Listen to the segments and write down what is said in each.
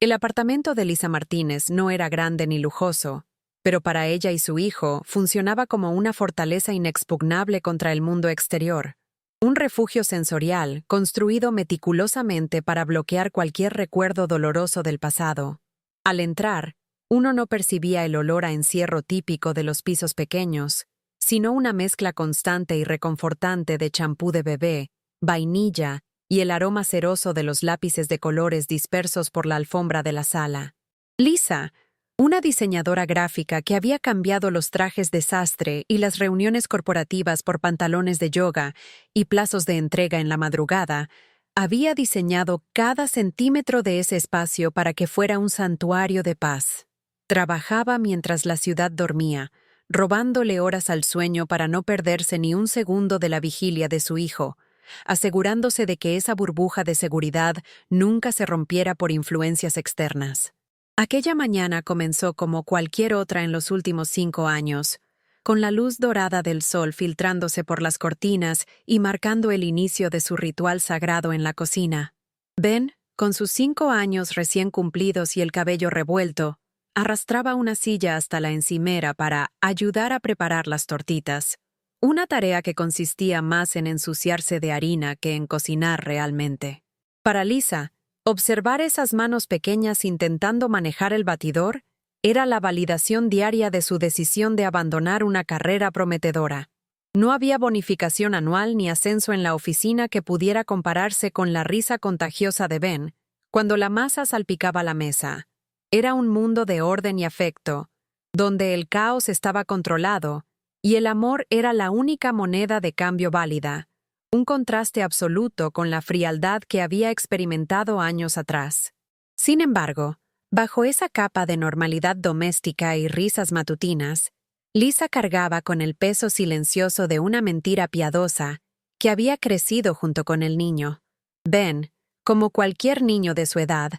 El apartamento de Lisa Martínez no era grande ni lujoso, pero para ella y su hijo funcionaba como una fortaleza inexpugnable contra el mundo exterior. Un refugio sensorial construido meticulosamente para bloquear cualquier recuerdo doloroso del pasado. Al entrar, uno no percibía el olor a encierro típico de los pisos pequeños, sino una mezcla constante y reconfortante de champú de bebé, vainilla y el aroma ceroso de los lápices de colores dispersos por la alfombra de la sala. Lisa, una diseñadora gráfica que había cambiado los trajes de sastre y las reuniones corporativas por pantalones de yoga y plazos de entrega en la madrugada, había diseñado cada centímetro de ese espacio para que fuera un santuario de paz. Trabajaba mientras la ciudad dormía, robándole horas al sueño para no perderse ni un segundo de la vigilia de su hijo, asegurándose de que esa burbuja de seguridad nunca se rompiera por influencias externas. Aquella mañana comenzó como cualquier otra en los últimos 5 años, con la luz dorada del sol filtrándose por las cortinas y marcando el inicio de su ritual sagrado en la cocina. Ben, con sus 5 años recién cumplidos y el cabello revuelto, arrastraba una silla hasta la encimera para ayudar a preparar las tortitas, una tarea que consistía más en ensuciarse de harina que en cocinar realmente. Para Lisa, observar esas manos pequeñas intentando manejar el batidor era la validación diaria de su decisión de abandonar una carrera prometedora. No había bonificación anual ni ascenso en la oficina que pudiera compararse con la risa contagiosa de Ben cuando la masa salpicaba la mesa. Era un mundo de orden y afecto, donde el caos estaba controlado y el amor era la única moneda de cambio válida, un contraste absoluto con la frialdad que había experimentado años atrás. Sin embargo, bajo esa capa de normalidad doméstica y risas matutinas, Lisa cargaba con el peso silencioso de una mentira piadosa que había crecido junto con el niño. Ben, como cualquier niño de su edad,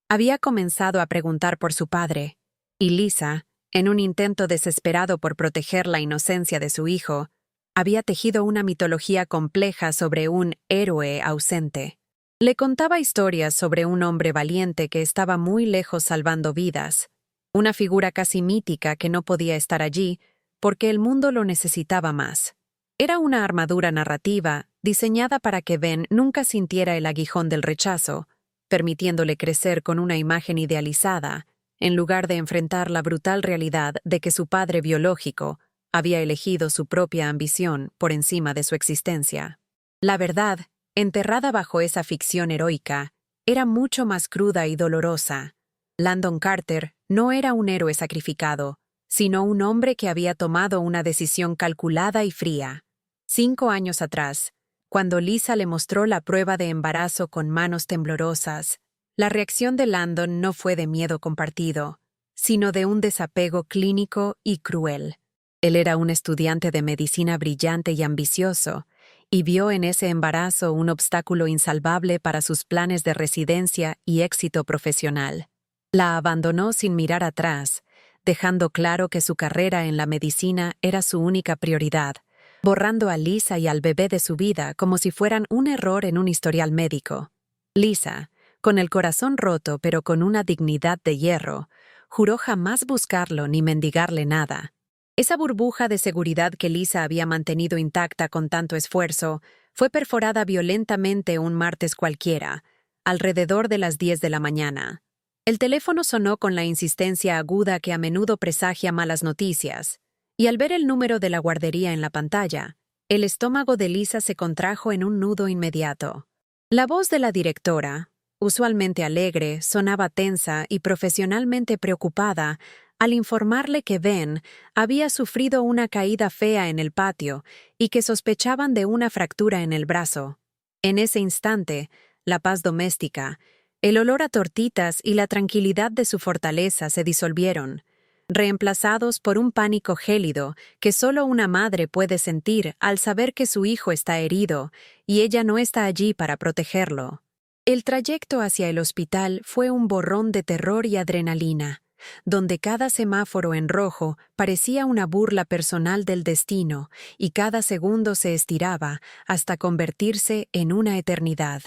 había comenzado a preguntar por su padre, y Lisa, en un intento desesperado por proteger la inocencia de su hijo, había tejido una mitología compleja sobre un héroe ausente. Le contaba historias sobre un hombre valiente que estaba muy lejos salvando vidas, una figura casi mítica que no podía estar allí porque el mundo lo necesitaba más. Era una armadura narrativa diseñada para que Ben nunca sintiera el aguijón del rechazo, permitiéndole crecer con una imagen idealizada, en lugar de enfrentar la brutal realidad de que su padre biológico había elegido su propia ambición por encima de su existencia. La verdad, enterrada bajo esa ficción heroica, era mucho más cruda y dolorosa. Landon Carter no era un héroe sacrificado, sino un hombre que había tomado una decisión calculada y fría. 5 años atrás, cuando Lisa le mostró la prueba de embarazo con manos temblorosas, la reacción de Landon no fue de miedo compartido, sino de un desapego clínico y cruel. Él era un estudiante de medicina brillante y ambicioso, y vio en ese embarazo un obstáculo insalvable para sus planes de residencia y éxito profesional. La abandonó sin mirar atrás, dejando claro que su carrera en la medicina era su única prioridad, borrando a Lisa y al bebé de su vida como si fueran un error en un historial médico. Lisa, con el corazón roto pero con una dignidad de hierro, juró jamás buscarlo ni mendigarle nada. Esa burbuja de seguridad que Lisa había mantenido intacta con tanto esfuerzo fue perforada violentamente un martes cualquiera, alrededor de las 10 de la mañana. El teléfono sonó con la insistencia aguda que a menudo presagia malas noticias, y al ver el número de la guardería en la pantalla, el estómago de Lisa se contrajo en un nudo inmediato. La voz de la directora, usualmente alegre, sonaba tensa y profesionalmente preocupada al informarle que Ben había sufrido una caída fea en el patio y que sospechaban de una fractura en el brazo. En ese instante, la paz doméstica, el olor a tortitas y la tranquilidad de su fortaleza se disolvieron, reemplazados por un pánico gélido que solo una madre puede sentir al saber que su hijo está herido y ella no está allí para protegerlo. El trayecto hacia el hospital fue un borrón de terror y adrenalina, donde cada semáforo en rojo parecía una burla personal del destino y cada segundo se estiraba hasta convertirse en una eternidad.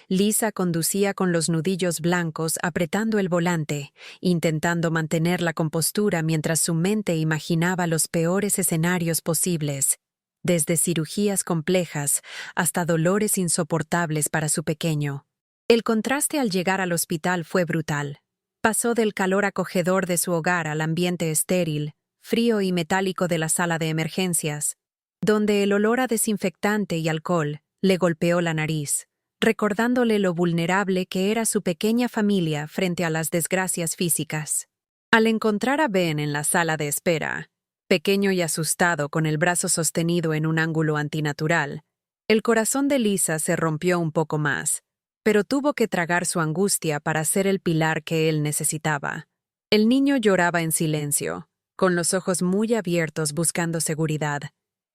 Lisa conducía con los nudillos blancos apretando el volante, intentando mantener la compostura mientras su mente imaginaba los peores escenarios posibles, desde cirugías complejas hasta dolores insoportables para su pequeño. El contraste al llegar al hospital fue brutal. Pasó del calor acogedor de su hogar al ambiente estéril, frío y metálico de la sala de emergencias, donde el olor a desinfectante y alcohol le golpeó la nariz, recordándole lo vulnerable que era su pequeña familia frente a las desgracias físicas. Al encontrar a Ben en la sala de espera, pequeño y asustado con el brazo sostenido en un ángulo antinatural, el corazón de Lisa se rompió un poco más, pero tuvo que tragar su angustia para ser el pilar que él necesitaba. El niño lloraba en silencio, con los ojos muy abiertos buscando seguridad,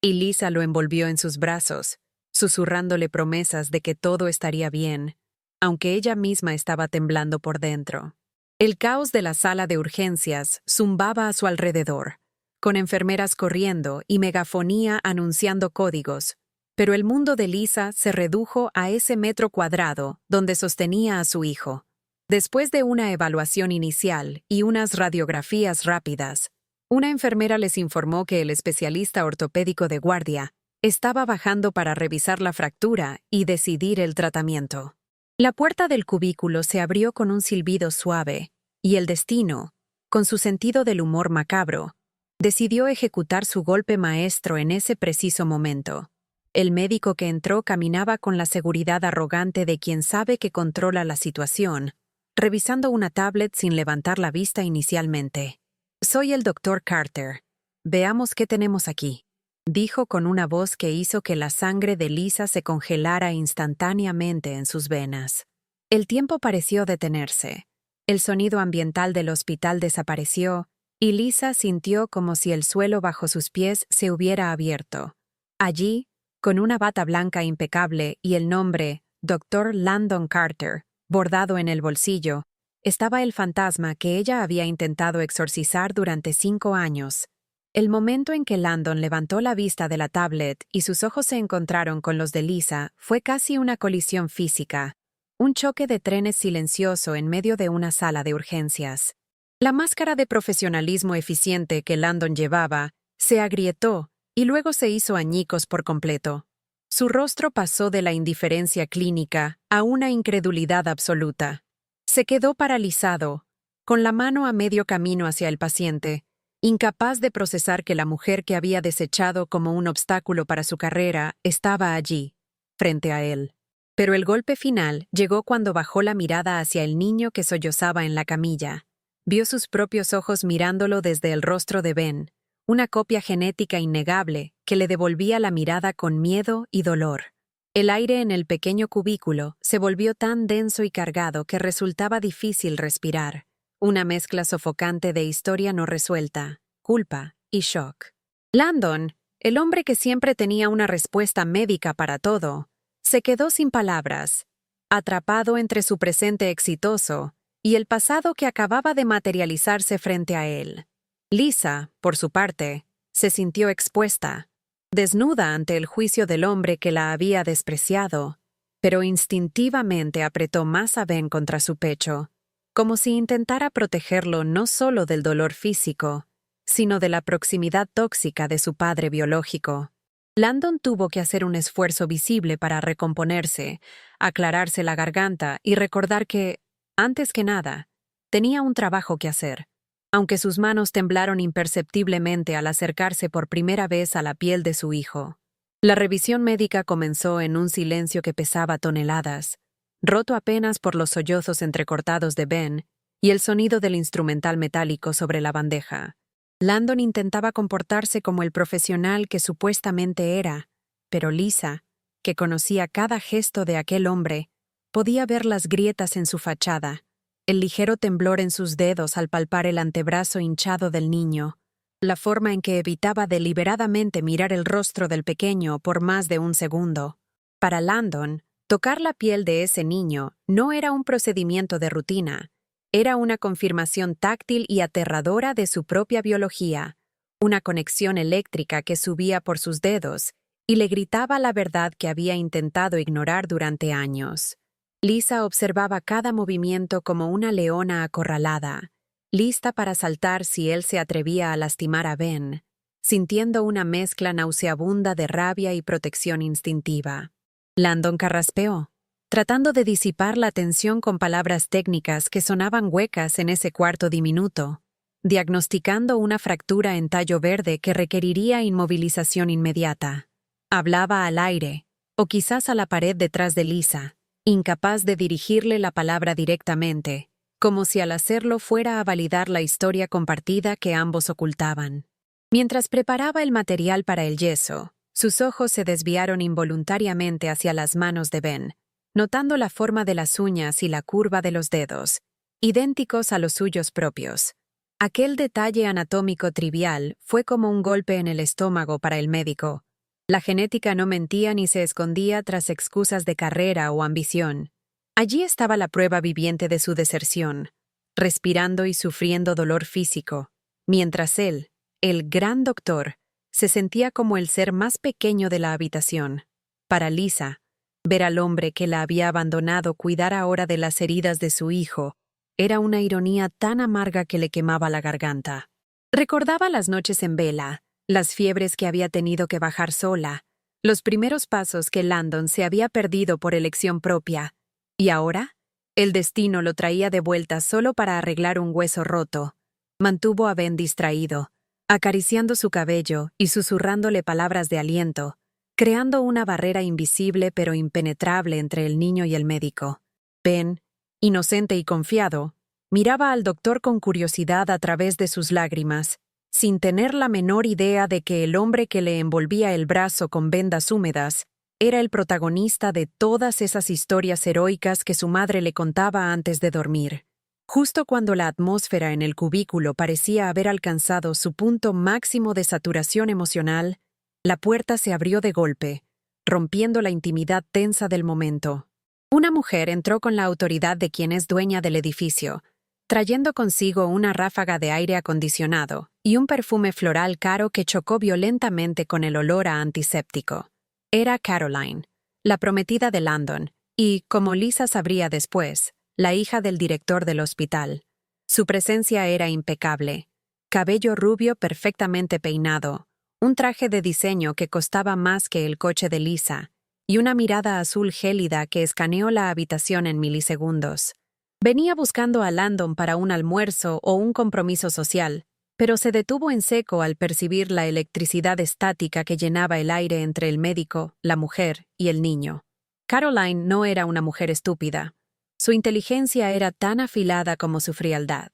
y Lisa lo envolvió en sus brazos, susurrándole promesas de que todo estaría bien, aunque ella misma estaba temblando por dentro. El caos de la sala de urgencias zumbaba a su alrededor, con enfermeras corriendo y megafonía anunciando códigos, pero el mundo de Lisa se redujo a ese metro cuadrado donde sostenía a su hijo. Después de una evaluación inicial y unas radiografías rápidas, una enfermera les informó que el especialista ortopédico de guardia estaba bajando para revisar la fractura y decidir el tratamiento. La puerta del cubículo se abrió con un silbido suave, y el destino, con su sentido del humor macabro, decidió ejecutar su golpe maestro en ese preciso momento. El médico que entró caminaba con la seguridad arrogante de quien sabe que controla la situación, revisando una tablet sin levantar la vista inicialmente. «Soy el Dr. Carter. Veamos qué tenemos aquí», dijo con una voz que hizo que la sangre de Lisa se congelara instantáneamente en sus venas. El tiempo pareció detenerse. El sonido ambiental del hospital desapareció, y Lisa sintió como si el suelo bajo sus pies se hubiera abierto. Allí, con una bata blanca impecable y el nombre Dr. Landon Carter bordado en el bolsillo, estaba el fantasma que ella había intentado exorcizar durante 5 años. El momento en que Landon levantó la vista de la tablet y sus ojos se encontraron con los de Lisa fue casi una colisión física, un choque de trenes silencioso en medio de una sala de urgencias. La máscara de profesionalismo eficiente que Landon llevaba se agrietó y luego se hizo añicos por completo. Su rostro pasó de la indiferencia clínica a una incredulidad absoluta. Se quedó paralizado, con la mano a medio camino hacia el paciente, incapaz de procesar que la mujer que había desechado como un obstáculo para su carrera estaba allí, frente a él. Pero el golpe final llegó cuando bajó la mirada hacia el niño que sollozaba en la camilla. Vio sus propios ojos mirándolo desde el rostro de Ben, una copia genética innegable que le devolvía la mirada con miedo y dolor. El aire en el pequeño cubículo se volvió tan denso y cargado que resultaba difícil respirar, una mezcla sofocante de historia no resuelta, culpa y shock. Landon, el hombre que siempre tenía una respuesta médica para todo, se quedó sin palabras, atrapado entre su presente exitoso y el pasado que acababa de materializarse frente a él. Lisa, por su parte, se sintió expuesta, desnuda ante el juicio del hombre que la había despreciado, pero instintivamente apretó más a Ben contra su pecho, como si intentara protegerlo no solo del dolor físico, sino de la proximidad tóxica de su padre biológico. Landon tuvo que hacer un esfuerzo visible para recomponerse, aclararse la garganta y recordar que, antes que nada, tenía un trabajo que hacer. Aunque sus manos temblaron imperceptiblemente al acercarse por primera vez a la piel de su hijo. La revisión médica comenzó en un silencio que pesaba toneladas, roto apenas por los sollozos entrecortados de Ben y el sonido del instrumental metálico sobre la bandeja. Landon intentaba comportarse como el profesional que supuestamente era, pero Lisa, que conocía cada gesto de aquel hombre, podía ver las grietas en su fachada, el ligero temblor en sus dedos al palpar el antebrazo hinchado del niño, la forma en que evitaba deliberadamente mirar el rostro del pequeño por más de un segundo. Para Landon, tocar la piel de ese niño no era un procedimiento de rutina, era una confirmación táctil y aterradora de su propia biología, una conexión eléctrica que subía por sus dedos y le gritaba la verdad que había intentado ignorar durante años. Lisa observaba cada movimiento como una leona acorralada, lista para saltar si él se atrevía a lastimar a Ben, sintiendo una mezcla nauseabunda de rabia y protección instintiva. Landon carraspeó, tratando de disipar la tensión con palabras técnicas que sonaban huecas en ese cuarto diminuto, diagnosticando una fractura en tallo verde que requeriría inmovilización inmediata. Hablaba al aire, o quizás a la pared detrás de Lisa, incapaz de dirigirle la palabra directamente, como si al hacerlo fuera a validar la historia compartida que ambos ocultaban. Mientras preparaba el material para el yeso, sus ojos se desviaron involuntariamente hacia las manos de Ben, notando la forma de las uñas y la curva de los dedos, idénticos a los suyos propios. Aquel detalle anatómico trivial fue como un golpe en el estómago para el médico. La genética no mentía ni se escondía tras excusas de carrera o ambición. Allí estaba la prueba viviente de su deserción, respirando y sufriendo dolor físico, mientras él, el gran doctor, se sentía como el ser más pequeño de la habitación. Para Lisa, ver al hombre que la había abandonado cuidar ahora de las heridas de su hijo era una ironía tan amarga que le quemaba la garganta. Recordaba las noches en vela, las fiebres que había tenido que bajar sola, los primeros pasos que Landon se había perdido por elección propia, y ahora, el destino lo traía de vuelta solo para arreglar un hueso roto. Mantuvo a Ben distraído, acariciando su cabello y susurrándole palabras de aliento, creando una barrera invisible pero impenetrable entre el niño y el médico. Ben, inocente y confiado, miraba al doctor con curiosidad a través de sus lágrimas, sin tener la menor idea de que el hombre que le envolvía el brazo con vendas húmedas era el protagonista de todas esas historias heroicas que su madre le contaba antes de dormir. Justo cuando la atmósfera en el cubículo parecía haber alcanzado su punto máximo de saturación emocional, la puerta se abrió de golpe, rompiendo la intimidad tensa del momento. Una mujer entró con la autoridad de quien es dueña del edificio, trayendo consigo una ráfaga de aire acondicionado y un perfume floral caro que chocó violentamente con el olor a antiséptico. Era Caroline, la prometida de Landon, y, como Lisa sabría después, la hija del director del hospital. Su presencia era impecable. Cabello rubio perfectamente peinado, un traje de diseño que costaba más que el coche de Lisa, y una mirada azul gélida que escaneó la habitación en milisegundos. Venía buscando a Landon para un almuerzo o un compromiso social, pero se detuvo en seco al percibir la electricidad estática que llenaba el aire entre el médico, la mujer y el niño. Caroline no era una mujer estúpida. Su inteligencia era tan afilada como su frialdad,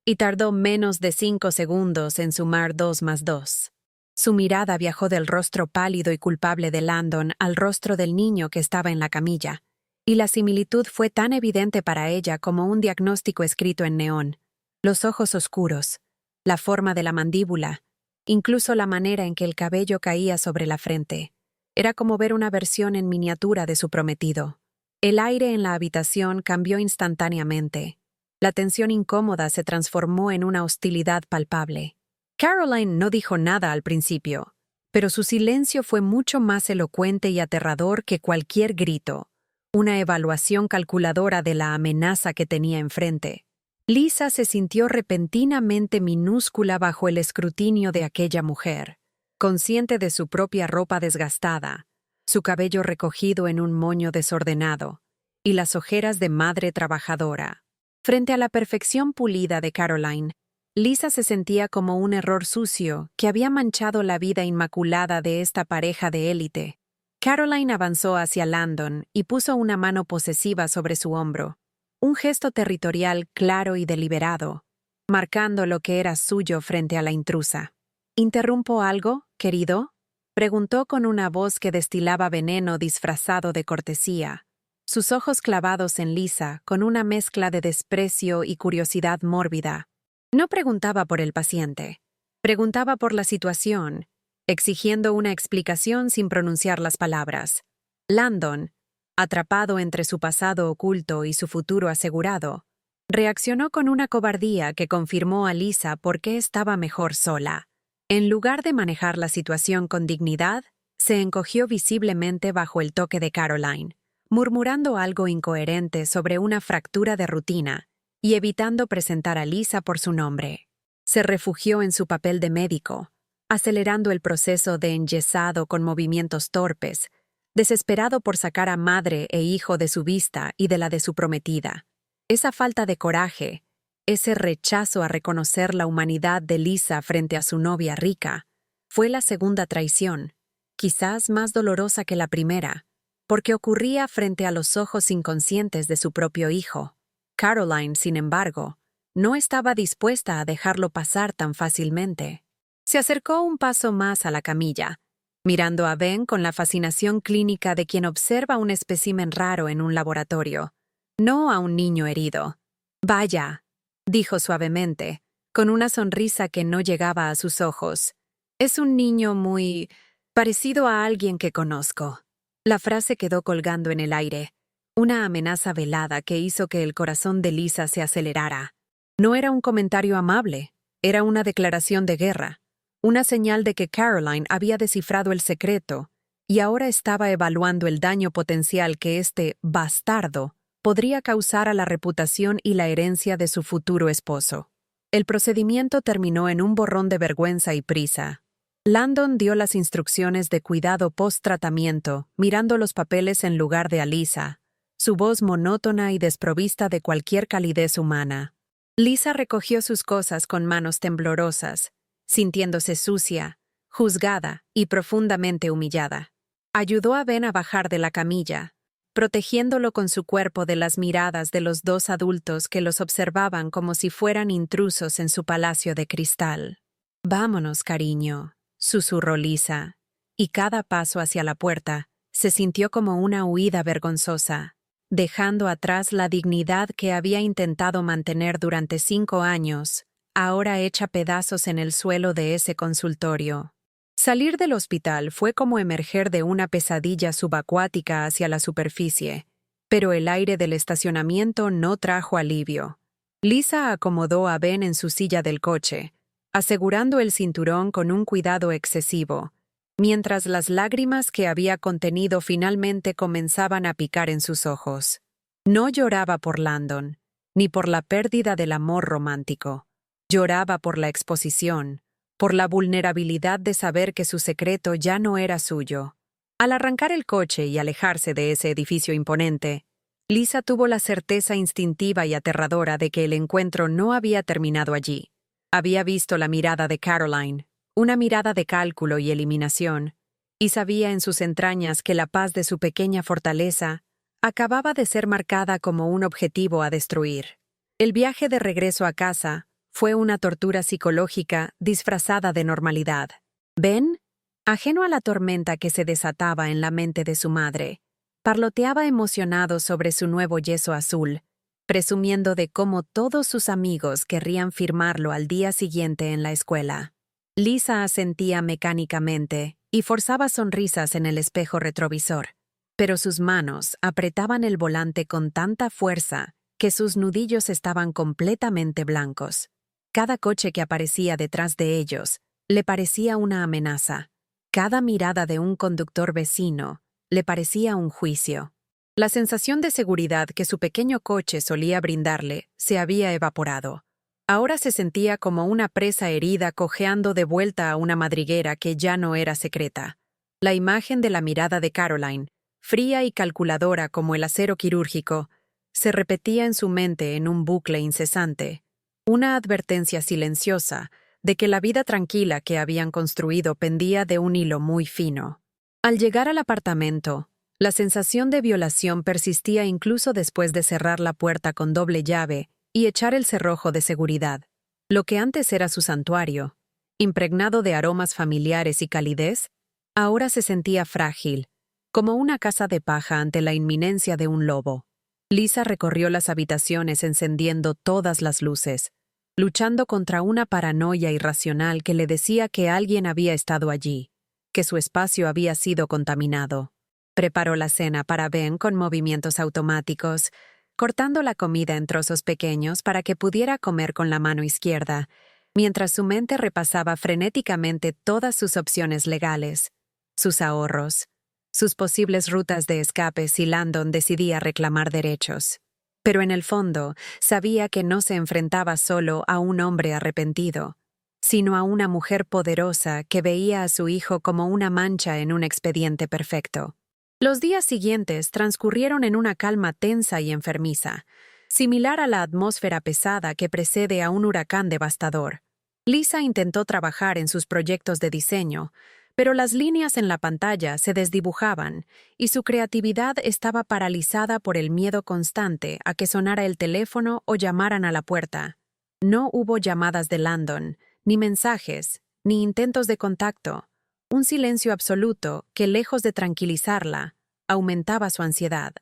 y tardó menos de 5 segundos en sumar 2 más 2. Su mirada viajó del rostro pálido y culpable de Landon al rostro del niño que estaba en la camilla, y la similitud fue tan evidente para ella como un diagnóstico escrito en neón. Los ojos oscuros, la forma de la mandíbula, incluso la manera en que el cabello caía sobre la frente. Era como ver una versión en miniatura de su prometido. El aire en la habitación cambió instantáneamente. La tensión incómoda se transformó en una hostilidad palpable. Caroline no dijo nada al principio, pero su silencio fue mucho más elocuente y aterrador que cualquier grito, una evaluación calculadora de la amenaza que tenía enfrente. Lisa se sintió repentinamente minúscula bajo el escrutinio de aquella mujer, consciente de su propia ropa desgastada, su cabello recogido en un moño desordenado, y las ojeras de madre trabajadora. Frente a la perfección pulida de Caroline, Lisa se sentía como un error sucio que había manchado la vida inmaculada de esta pareja de élite. Caroline avanzó hacia Landon y puso una mano posesiva sobre su hombro, un gesto territorial claro y deliberado, marcando lo que era suyo frente a la intrusa. ¿Interrumpo algo, querido?, preguntó con una voz que destilaba veneno disfrazado de cortesía, sus ojos clavados en Lisa con una mezcla de desprecio y curiosidad mórbida. No preguntaba por el paciente, preguntaba por la situación, exigiendo una explicación sin pronunciar las palabras. Landon, atrapado entre su pasado oculto y su futuro asegurado, reaccionó con una cobardía que confirmó a Lisa por qué estaba mejor sola. En lugar de manejar la situación con dignidad, se encogió visiblemente bajo el toque de Caroline, murmurando algo incoherente sobre una fractura de rutina y evitando presentar a Lisa por su nombre. Se refugió en su papel de médico, acelerando el proceso de enyesado con movimientos torpes, desesperado por sacar a madre e hijo de su vista y de la de su prometida. Esa falta de coraje, ese rechazo a reconocer la humanidad de Lisa frente a su novia rica, fue la segunda traición, quizás más dolorosa que la primera, porque ocurría frente a los ojos inconscientes de su propio hijo. Caroline, sin embargo, no estaba dispuesta a dejarlo pasar tan fácilmente. Se acercó un paso más a la camilla, mirando a Ben con la fascinación clínica de quien observa un espécimen raro en un laboratorio, no a un niño herido. «Vaya», dijo suavemente, con una sonrisa que no llegaba a sus ojos. «Es un niño muy parecido a alguien que conozco». La frase quedó colgando en el aire, una amenaza velada que hizo que el corazón de Lisa se acelerara. No era un comentario amable, era una declaración de guerra, una señal de que Caroline había descifrado el secreto y ahora estaba evaluando el daño potencial que este bastardo podría causar a la reputación y la herencia de su futuro esposo. El procedimiento terminó en un borrón de vergüenza y prisa. Landon dio las instrucciones de cuidado post-tratamiento, mirando los papeles en lugar de a Lisa, su voz monótona y desprovista de cualquier calidez humana. Lisa recogió sus cosas con manos temblorosas, sintiéndose sucia, juzgada y profundamente humillada. Ayudó a Ben a bajar de la camilla, protegiéndolo con su cuerpo de las miradas de los dos adultos que los observaban como si fueran intrusos en su palacio de cristal. «Vámonos, cariño», susurró Lisa, y cada paso hacia la puerta se sintió como una huida vergonzosa, dejando atrás la dignidad que había intentado mantener durante 5 años, ahora hecha pedazos en el suelo de ese consultorio. Salir del hospital fue como emerger de una pesadilla subacuática hacia la superficie, pero el aire del estacionamiento no trajo alivio. Lisa acomodó a Ben en su silla del coche, asegurando el cinturón con un cuidado excesivo, mientras las lágrimas que había contenido finalmente comenzaban a picar en sus ojos. No lloraba por Landon, ni por la pérdida del amor romántico. Lloraba por la exposición, por la vulnerabilidad de saber que su secreto ya no era suyo. Al arrancar el coche y alejarse de ese edificio imponente, Lisa tuvo la certeza instintiva y aterradora de que el encuentro no había terminado allí. Había visto la mirada de Caroline, una mirada de cálculo y eliminación, y sabía en sus entrañas que la paz de su pequeña fortaleza acababa de ser marcada como un objetivo a destruir. El viaje de regreso a casa fue una tortura psicológica disfrazada de normalidad. Ben, ajeno a la tormenta que se desataba en la mente de su madre, parloteaba emocionado sobre su nuevo yeso azul, presumiendo de cómo todos sus amigos querrían firmarlo al día siguiente en la escuela. Lisa asentía mecánicamente y forzaba sonrisas en el espejo retrovisor, pero sus manos apretaban el volante con tanta fuerza que sus nudillos estaban completamente blancos. Cada coche que aparecía detrás de ellos le parecía una amenaza. Cada mirada de un conductor vecino le parecía un juicio. La sensación de seguridad que su pequeño coche solía brindarle se había evaporado. Ahora se sentía como una presa herida cojeando de vuelta a una madriguera que ya no era secreta. La imagen de la mirada de Caroline, fría y calculadora como el acero quirúrgico, se repetía en su mente en un bucle incesante, una advertencia silenciosa de que la vida tranquila que habían construido pendía de un hilo muy fino. Al llegar al apartamento, la sensación de violación persistía incluso después de cerrar la puerta con doble llave y echar el cerrojo de seguridad. Lo que antes era su santuario, impregnado de aromas familiares y calidez, ahora se sentía frágil, como una casa de paja ante la inminencia de un lobo. Lisa recorrió las habitaciones encendiendo todas las luces, luchando contra una paranoia irracional que le decía que alguien había estado allí, que su espacio había sido contaminado. Preparó la cena para Ben con movimientos automáticos, cortando la comida en trozos pequeños para que pudiera comer con la mano izquierda, mientras su mente repasaba frenéticamente todas sus opciones legales, sus ahorros, sus posibles rutas de escape si Landon decidía reclamar derechos. Pero en el fondo, sabía que no se enfrentaba solo a un hombre arrepentido, sino a una mujer poderosa que veía a su hijo como una mancha en un expediente perfecto. Los días siguientes transcurrieron en una calma tensa y enfermiza, similar a la atmósfera pesada que precede a un huracán devastador. Lisa intentó trabajar en sus proyectos de diseño, pero las líneas en la pantalla se desdibujaban y su creatividad estaba paralizada por el miedo constante a que sonara el teléfono o llamaran a la puerta. No hubo llamadas de Landon, ni mensajes, ni intentos de contacto. Un silencio absoluto que, lejos de tranquilizarla, aumentaba su ansiedad.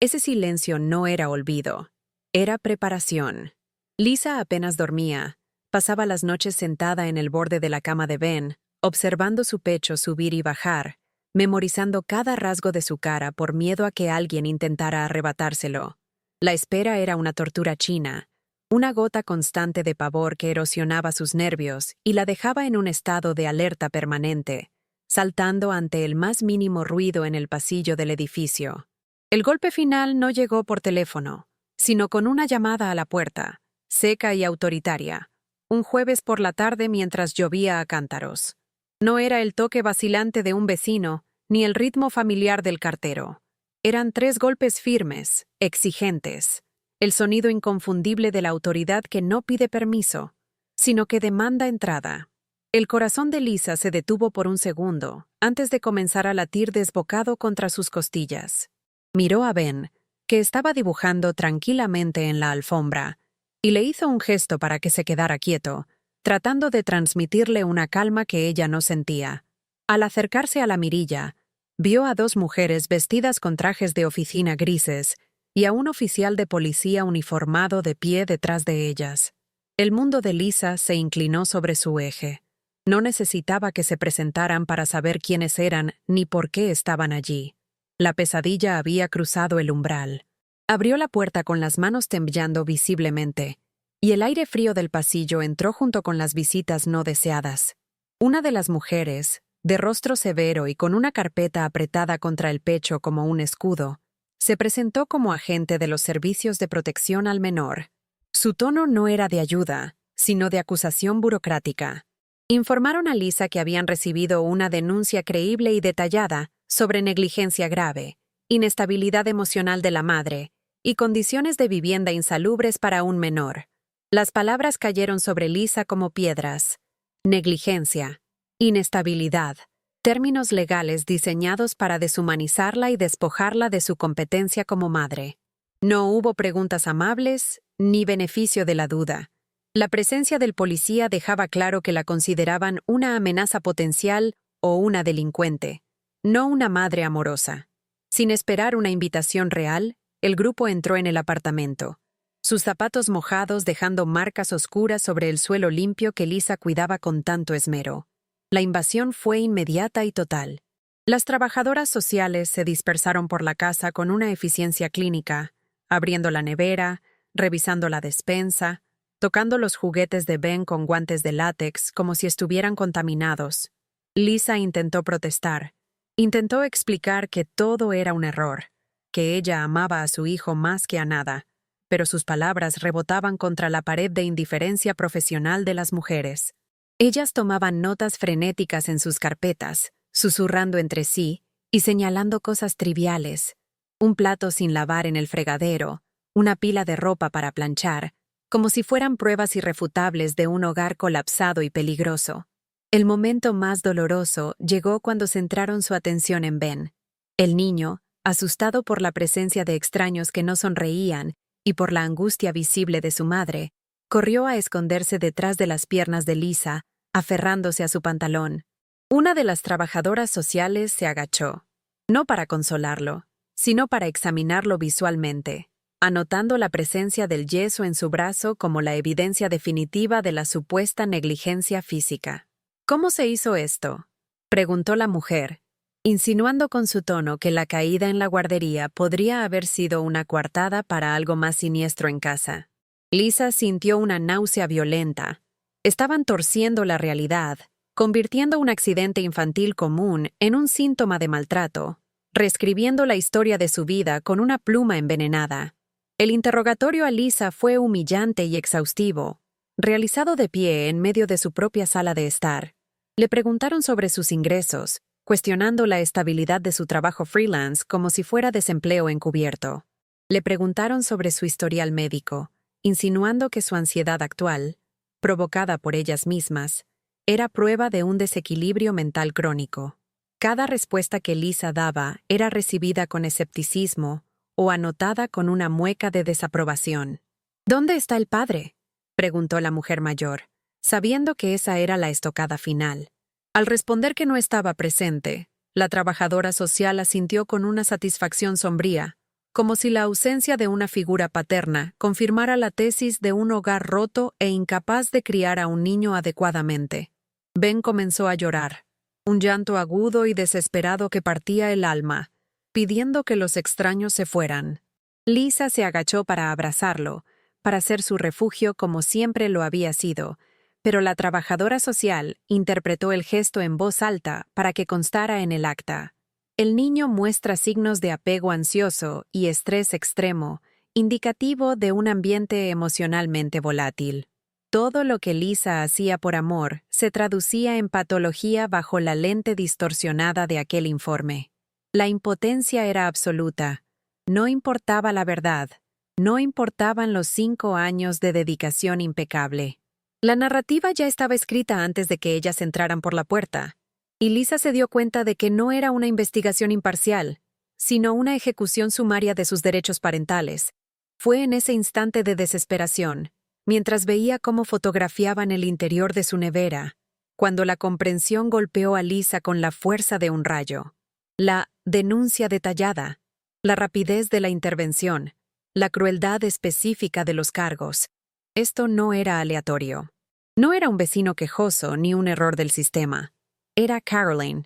Ese silencio no era olvido, era preparación. Lisa apenas dormía. Pasaba las noches sentada en el borde de la cama de Ben, observando su pecho subir y bajar, memorizando cada rasgo de su cara por miedo a que alguien intentara arrebatárselo. La espera era una tortura china, una gota constante de pavor que erosionaba sus nervios y la dejaba en un estado de alerta permanente, saltando ante el más mínimo ruido en el pasillo del edificio. El golpe final no llegó por teléfono, sino con una llamada a la puerta, seca y autoritaria, un jueves por la tarde mientras llovía a cántaros. No era el toque vacilante de un vecino, ni el ritmo familiar del cartero. Eran 3 golpes firmes, exigentes, el sonido inconfundible de la autoridad que no pide permiso, sino que demanda entrada. El corazón de Lisa se detuvo por un segundo, antes de comenzar a latir desbocado contra sus costillas. Miró a Ben, que estaba dibujando tranquilamente en la alfombra, y le hizo un gesto para que se quedara quieto, tratando de transmitirle una calma que ella no sentía. Al acercarse a la mirilla, vio a 2 mujeres vestidas con trajes de oficina grises y a un oficial de policía uniformado de pie detrás de ellas. El mundo de Lisa se inclinó sobre su eje. No necesitaba que se presentaran para saber quiénes eran ni por qué estaban allí. La pesadilla había cruzado el umbral. Abrió la puerta con las manos temblando visiblemente, y el aire frío del pasillo entró junto con las visitas no deseadas. Una de las mujeres, de rostro severo y con una carpeta apretada contra el pecho como un escudo, se presentó como agente de los servicios de protección al menor. Su tono no era de ayuda, sino de acusación burocrática. Informaron a Lisa que habían recibido una denuncia creíble y detallada sobre negligencia grave, inestabilidad emocional de la madre y condiciones de vivienda insalubres para un menor. Las palabras cayeron sobre Lisa como piedras. Negligencia, inestabilidad, términos legales diseñados para deshumanizarla y despojarla de su competencia como madre. No hubo preguntas amables ni beneficio de la duda. La presencia del policía dejaba claro que la consideraban una amenaza potencial o una delincuente, no una madre amorosa. Sin esperar una invitación real, el grupo entró en el apartamento, sus zapatos mojados dejando marcas oscuras sobre el suelo limpio que Lisa cuidaba con tanto esmero. La invasión fue inmediata y total. Las trabajadoras sociales se dispersaron por la casa con una eficiencia clínica, abriendo la nevera, revisando la despensa, tocando los juguetes de Ben con guantes de látex como si estuvieran contaminados. Lisa intentó protestar. Intentó explicar que todo era un error, que ella amaba a su hijo más que a nada, pero sus palabras rebotaban contra la pared de indiferencia profesional de las mujeres. Ellas tomaban notas frenéticas en sus carpetas, susurrando entre sí y señalando cosas triviales. Un plato sin lavar en el fregadero, una pila de ropa para planchar, como si fueran pruebas irrefutables de un hogar colapsado y peligroso. El momento más doloroso llegó cuando centraron su atención en Ben. El niño, asustado por la presencia de extraños que no sonreían y por la angustia visible de su madre, corrió a esconderse detrás de las piernas de Lisa, aferrándose a su pantalón. Una de las trabajadoras sociales se agachó, no para consolarlo, sino para examinarlo visualmente, anotando la presencia del yeso en su brazo como la evidencia definitiva de la supuesta negligencia física. ¿Cómo se hizo esto?, preguntó la mujer, insinuando con su tono que la caída en la guardería podría haber sido una coartada para algo más siniestro en casa. Lisa sintió una náusea violenta. Estaban torciendo la realidad, convirtiendo un accidente infantil común en un síntoma de maltrato, reescribiendo la historia de su vida con una pluma envenenada. El interrogatorio a Lisa fue humillante y exhaustivo, realizado de pie en medio de su propia sala de estar. Le preguntaron sobre sus ingresos, cuestionando la estabilidad de su trabajo freelance como si fuera desempleo encubierto. Le preguntaron sobre su historial médico, insinuando que su ansiedad actual, provocada por ellas mismas, era prueba de un desequilibrio mental crónico. Cada respuesta que Lisa daba era recibida con escepticismo o anotada con una mueca de desaprobación. ¿Dónde está el padre?, preguntó la mujer mayor, sabiendo que esa era la estocada final. Al responder que no estaba presente, la trabajadora social asintió con una satisfacción sombría, como si la ausencia de una figura paterna confirmara la tesis de un hogar roto e incapaz de criar a un niño adecuadamente. Ben comenzó a llorar, un llanto agudo y desesperado que partía el alma, pidiendo que los extraños se fueran. Lisa se agachó para abrazarlo, para ser su refugio como siempre lo había sido, pero la trabajadora social interpretó el gesto en voz alta para que constara en el acta. El niño muestra signos de apego ansioso y estrés extremo, indicativo de un ambiente emocionalmente volátil. Todo lo que Lisa hacía por amor se traducía en patología bajo la lente distorsionada de aquel informe. La impotencia era absoluta. No importaba la verdad. No importaban los 5 años de dedicación impecable. La narrativa ya estaba escrita antes de que ellas entraran por la puerta, y Lisa se dio cuenta de que no era una investigación imparcial, sino una ejecución sumaria de sus derechos parentales. Fue en ese instante de desesperación, mientras veía cómo fotografiaban el interior de su nevera, cuando la comprensión golpeó a Lisa con la fuerza de un rayo. La denuncia detallada, la rapidez de la intervención, la crueldad específica de los cargos. Esto no era aleatorio. No era un vecino quejoso ni un error del sistema. Era Caroline.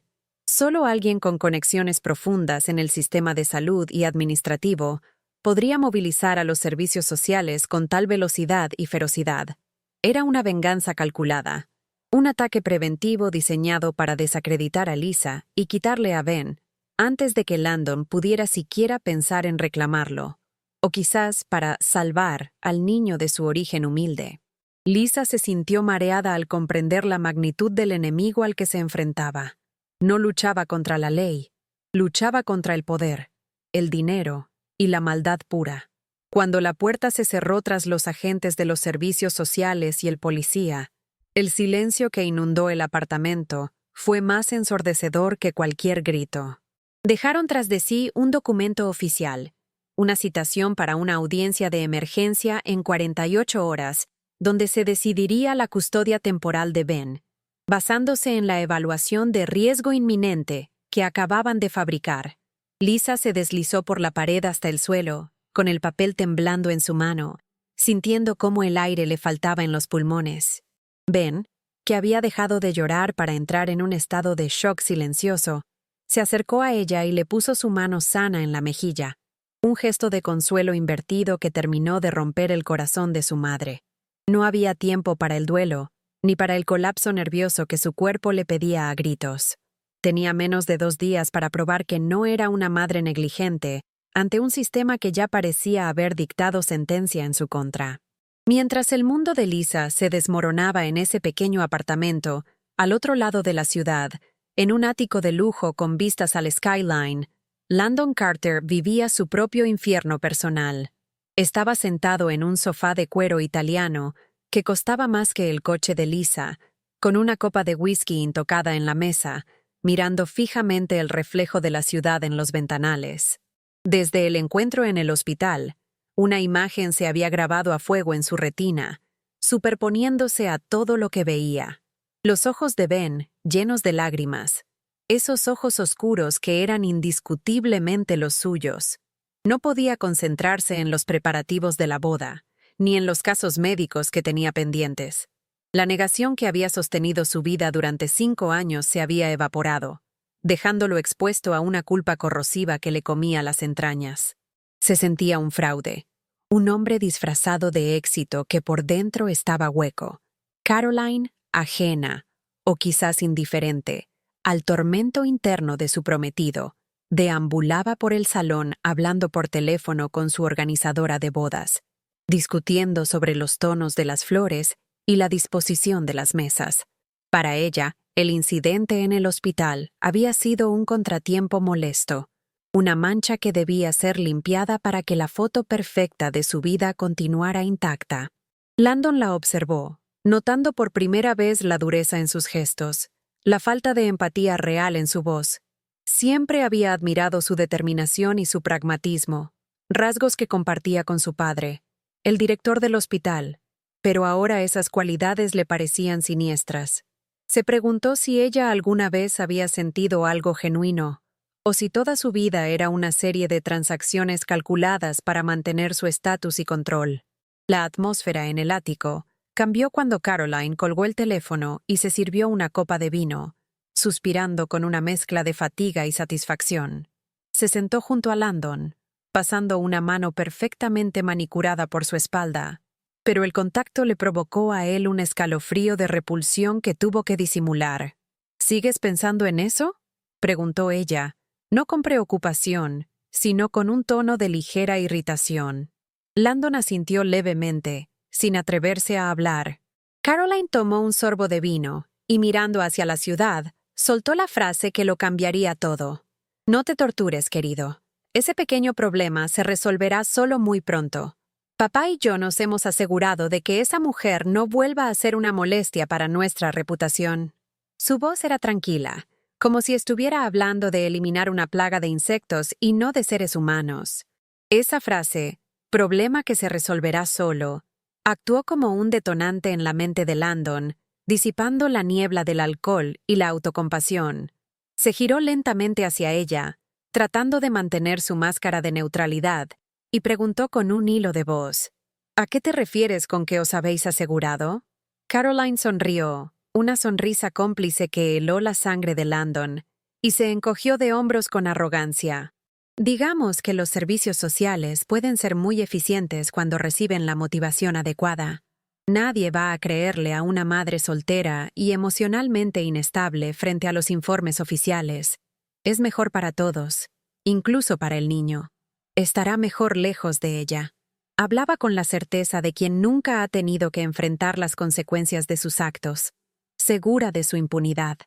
Solo alguien con conexiones profundas en el sistema de salud y administrativo podría movilizar a los servicios sociales con tal velocidad y ferocidad. Era una venganza calculada, un ataque preventivo diseñado para desacreditar a Lisa y quitarle a Ben antes de que Landon pudiera siquiera pensar en reclamarlo, o quizás para salvar al niño de su origen humilde. Lisa se sintió mareada al comprender la magnitud del enemigo al que se enfrentaba. No luchaba contra la ley, luchaba contra el poder, el dinero y la maldad pura. Cuando la puerta se cerró tras los agentes de los servicios sociales y el policía, el silencio que inundó el apartamento fue más ensordecedor que cualquier grito. Dejaron tras de sí un documento oficial, una citación para una audiencia de emergencia en 48 horas, donde se decidiría la custodia temporal de Ben, basándose en la evaluación de riesgo inminente que acababan de fabricar. Lisa se deslizó por la pared hasta el suelo, con el papel temblando en su mano, sintiendo cómo el aire le faltaba en los pulmones. Ben, que había dejado de llorar para entrar en un estado de shock silencioso, se acercó a ella y le puso su mano sana en la mejilla, un gesto de consuelo invertido que terminó de romper el corazón de su madre. No había tiempo para el duelo, ni para el colapso nervioso que su cuerpo le pedía a gritos. Tenía menos de 2 días para probar que no era una madre negligente ante un sistema que ya parecía haber dictado sentencia en su contra. Mientras el mundo de Lisa se desmoronaba en ese pequeño apartamento, al otro lado de la ciudad, en un ático de lujo con vistas al skyline, Landon Carter vivía su propio infierno personal. Estaba sentado en un sofá de cuero italiano que costaba más que el coche de Lisa, con una copa de whisky intocada en la mesa, mirando fijamente el reflejo de la ciudad en los ventanales. Desde el encuentro en el hospital, una imagen se había grabado a fuego en su retina, superponiéndose a todo lo que veía. Los ojos de Ben, llenos de lágrimas, esos ojos oscuros que eran indiscutiblemente los suyos. No podía concentrarse en los preparativos de la boda, ni en los casos médicos que tenía pendientes. La negación que había sostenido su vida durante 5 años se había evaporado, dejándolo expuesto a una culpa corrosiva que le comía las entrañas. Se sentía un fraude, un hombre disfrazado de éxito que por dentro estaba hueco. Caroline, ajena, o quizás indiferente, al tormento interno de su prometido, deambulaba por el salón hablando por teléfono con su organizadora de bodas, discutiendo sobre los tonos de las flores y la disposición de las mesas. Para ella, el incidente en el hospital había sido un contratiempo molesto, una mancha que debía ser limpiada para que la foto perfecta de su vida continuara intacta. Landon la observó, notando por primera vez la dureza en sus gestos, la falta de empatía real en su voz. Siempre había admirado su determinación y su pragmatismo, rasgos que compartía con su padre, el director del hospital, pero ahora esas cualidades le parecían siniestras. Se preguntó si ella alguna vez había sentido algo genuino, o si toda su vida era una serie de transacciones calculadas para mantener su estatus y control. La atmósfera en el ático cambió cuando Caroline colgó el teléfono y se sirvió una copa de vino, suspirando con una mezcla de fatiga y satisfacción. Se sentó junto a Landon, pasando una mano perfectamente manicurada por su espalda, pero el contacto le provocó a él un escalofrío de repulsión que tuvo que disimular. ¿Sigues pensando en eso?, preguntó ella, no con preocupación, sino con un tono de ligera irritación. Landon asintió levemente, sin atreverse a hablar. Caroline tomó un sorbo de vino y, mirando hacia la ciudad, soltó la frase que lo cambiaría todo. No te tortures, querido. Ese pequeño problema se resolverá solo muy pronto. Papá y yo nos hemos asegurado de que esa mujer no vuelva a ser una molestia para nuestra reputación. Su voz era tranquila, como si estuviera hablando de eliminar una plaga de insectos y no de seres humanos. Esa frase, problema que se resolverá solo, actuó como un detonante en la mente de Landon, disipando la niebla del alcohol y la autocompasión. Se giró lentamente hacia ella, tratando de mantener su máscara de neutralidad, y preguntó con un hilo de voz, ¿a qué te refieres con que os habéis asegurado? Caroline sonrió, una sonrisa cómplice que heló la sangre de Landon, y se encogió de hombros con arrogancia. Digamos que los servicios sociales pueden ser muy eficientes cuando reciben la motivación adecuada. Nadie va a creerle a una madre soltera y emocionalmente inestable frente a los informes oficiales. Es mejor para todos, incluso para el niño. Estará mejor lejos de ella. Hablaba con la certeza de quien nunca ha tenido que enfrentar las consecuencias de sus actos, segura de su impunidad.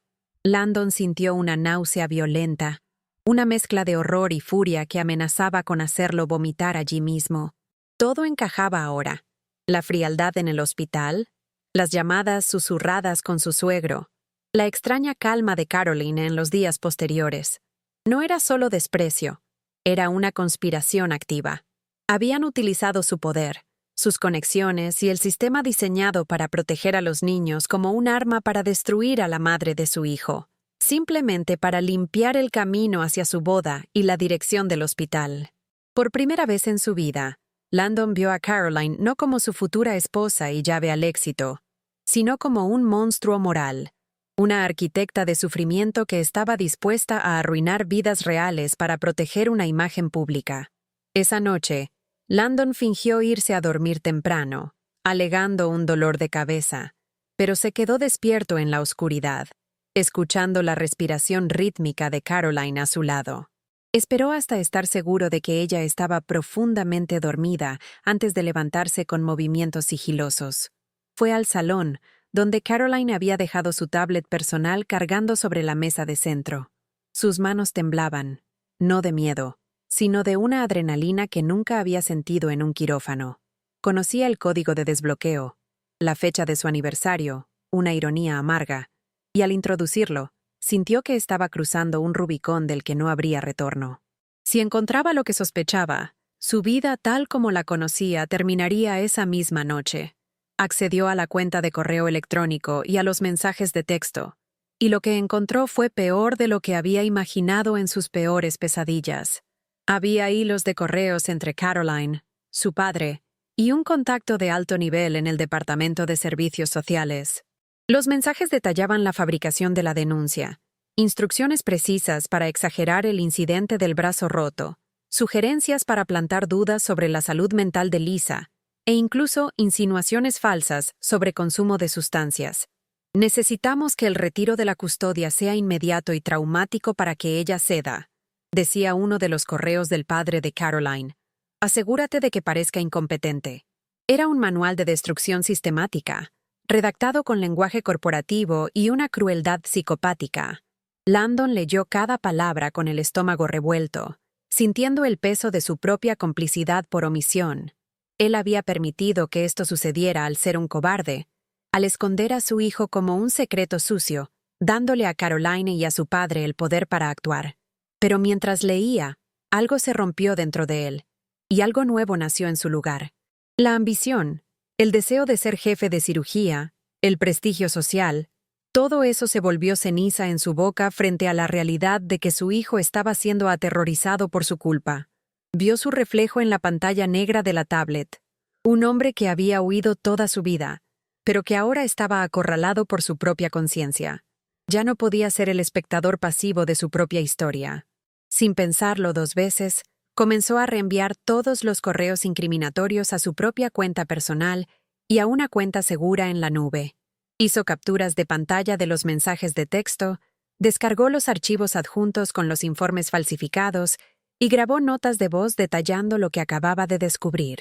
Landon sintió una náusea violenta, una mezcla de horror y furia que amenazaba con hacerlo vomitar allí mismo. Todo encajaba ahora. La frialdad en el hospital, las llamadas susurradas con su suegro, la extraña calma de Caroline en los días posteriores. No era solo desprecio, era una conspiración activa. Habían utilizado su poder, sus conexiones y el sistema diseñado para proteger a los niños como un arma para destruir a la madre de su hijo, simplemente para limpiar el camino hacia su boda y la dirección del hospital. Por primera vez en su vida, Landon vio a Caroline no como su futura esposa y llave al éxito, sino como un monstruo moral, una arquitecta de sufrimiento que estaba dispuesta a arruinar vidas reales para proteger una imagen pública. Esa noche, Landon fingió irse a dormir temprano, alegando un dolor de cabeza, pero se quedó despierto en la oscuridad, escuchando la respiración rítmica de Caroline a su lado. Esperó hasta estar seguro de que ella estaba profundamente dormida antes de levantarse con movimientos sigilosos. Fue al salón, donde Caroline había dejado su tablet personal cargando sobre la mesa de centro. Sus manos temblaban, no de miedo, sino de una adrenalina que nunca había sentido en un quirófano. Conocía el código de desbloqueo, la fecha de su aniversario, una ironía amarga, y al introducirlo, sintió que estaba cruzando un Rubicón del que no habría retorno. Si encontraba lo que sospechaba, su vida tal como la conocía terminaría esa misma noche. Accedió a la cuenta de correo electrónico y a los mensajes de texto, y lo que encontró fue peor de lo que había imaginado en sus peores pesadillas. Había hilos de correos entre Caroline, su padre, y un contacto de alto nivel en el Departamento de Servicios Sociales. Los mensajes detallaban la fabricación de la denuncia, instrucciones precisas para exagerar el incidente del brazo roto, sugerencias para plantar dudas sobre la salud mental de Lisa, e incluso insinuaciones falsas sobre consumo de sustancias. Necesitamos que el retiro de la custodia sea inmediato y traumático para que ella ceda. decía uno de los correos del padre de Caroline. Asegúrate de que parezca incompetente. Era un manual de destrucción sistemática, redactado con lenguaje corporativo y una crueldad psicopática. Landon leyó cada palabra con el estómago revuelto, sintiendo el peso de su propia complicidad por omisión. Él había permitido que esto sucediera al ser un cobarde, al esconder a su hijo como un secreto sucio, dándole a Caroline y a su padre el poder para actuar. Pero mientras leía, algo se rompió dentro de él, y algo nuevo nació en su lugar. La ambición, el deseo de ser jefe de cirugía, el prestigio social, todo eso se volvió ceniza en su boca frente a la realidad de que su hijo estaba siendo aterrorizado por su culpa. Vio su reflejo en la pantalla negra de la tablet, un hombre que había huido toda su vida, pero que ahora estaba acorralado por su propia conciencia. Ya no podía ser el espectador pasivo de su propia historia. Sin pensarlo 2 veces, comenzó a reenviar todos los correos incriminatorios a su propia cuenta personal y a una cuenta segura en la nube. Hizo capturas de pantalla de los mensajes de texto, descargó los archivos adjuntos con los informes falsificados y grabó notas de voz detallando lo que acababa de descubrir.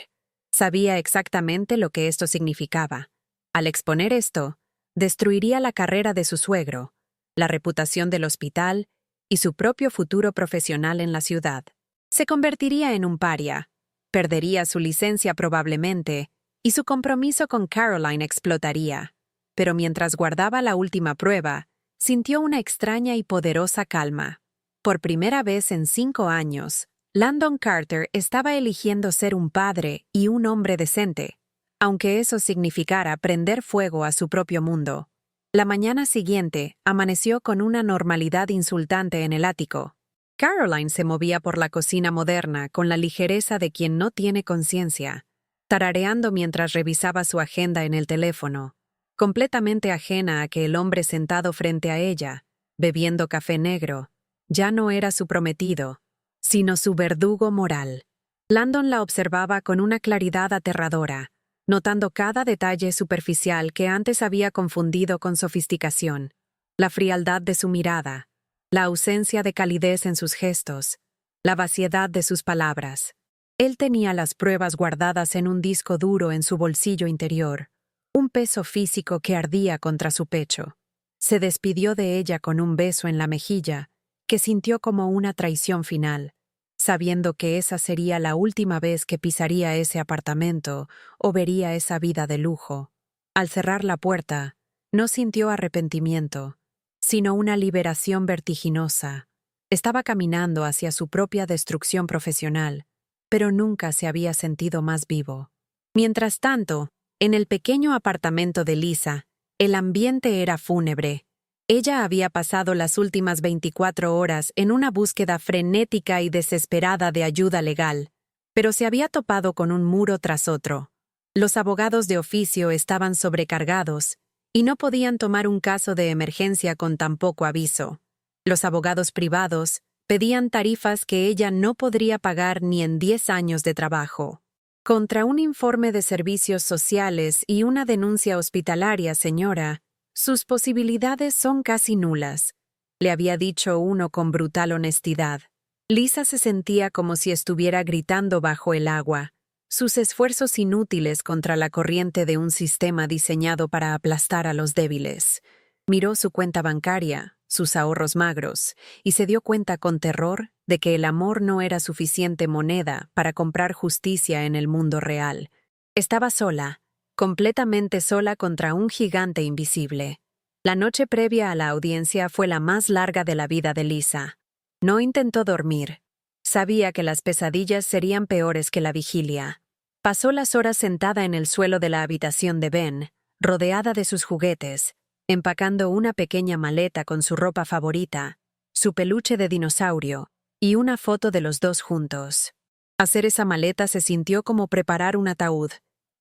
Sabía exactamente lo que esto significaba. Al exponer esto, destruiría la carrera de su suegro, la reputación del hospital y su propio futuro profesional en la ciudad. Se convertiría en un paria, perdería su licencia probablemente, y su compromiso con Caroline explotaría. Pero mientras guardaba la última prueba, sintió una extraña y poderosa calma. Por primera vez en 5 años, Landon Carter estaba eligiendo ser un padre y un hombre decente, aunque eso significara prender fuego a su propio mundo. La mañana siguiente, amaneció con una normalidad insultante en el ático. Caroline se movía por la cocina moderna con la ligereza de quien no tiene conciencia, tarareando mientras revisaba su agenda en el teléfono, completamente ajena a que el hombre sentado frente a ella, bebiendo café negro, ya no era su prometido, sino su verdugo moral. Landon la observaba con una claridad aterradora, notando cada detalle superficial que antes había confundido con sofisticación, la frialdad de su mirada, la ausencia de calidez en sus gestos, la vaciedad de sus palabras. Él tenía las pruebas guardadas en un disco duro en su bolsillo interior, un peso físico que ardía contra su pecho. Se despidió de ella con un beso en la mejilla, que sintió como una traición final, sabiendo que esa sería la última vez que pisaría ese apartamento o vería esa vida de lujo. Al cerrar la puerta, no sintió arrepentimiento, sino una liberación vertiginosa. Estaba caminando hacia su propia destrucción profesional, pero nunca se había sentido más vivo. Mientras tanto, en el pequeño apartamento de Lisa, el ambiente era fúnebre. Ella había pasado las últimas 24 horas en una búsqueda frenética y desesperada de ayuda legal, pero se había topado con un muro tras otro. Los abogados de oficio estaban sobrecargados y no podían tomar un caso de emergencia con tan poco aviso. Los abogados privados pedían tarifas que ella no podría pagar ni en 10 años de trabajo. Contra un informe de servicios sociales y una denuncia hospitalaria, señora, sus posibilidades son casi nulas, le había dicho uno con brutal honestidad. Lisa se sentía como si estuviera gritando bajo el agua, sus esfuerzos inútiles contra la corriente de un sistema diseñado para aplastar a los débiles. Miró su cuenta bancaria, sus ahorros magros, y se dio cuenta con terror de que el amor no era suficiente moneda para comprar justicia en el mundo real. Estaba sola, completamente sola contra un gigante invisible. La noche previa a la audiencia fue la más larga de la vida de Lisa. No intentó dormir. Sabía que las pesadillas serían peores que la vigilia. Pasó las horas sentada en el suelo de la habitación de Ben, rodeada de sus juguetes, empacando una pequeña maleta con su ropa favorita, su peluche de dinosaurio y una foto de los dos juntos. Hacer esa maleta se sintió como preparar un ataúd.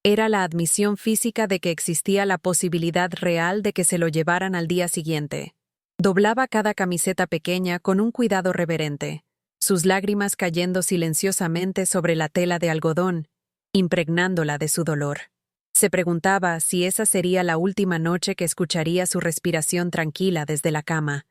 Era la admisión física de que existía la posibilidad real de que se lo llevaran al día siguiente. Doblaba cada camiseta pequeña con un cuidado reverente, sus lágrimas cayendo silenciosamente sobre la tela de algodón, impregnándola de su dolor. Se preguntaba si esa sería la última noche que escucharía su respiración tranquila desde la cama,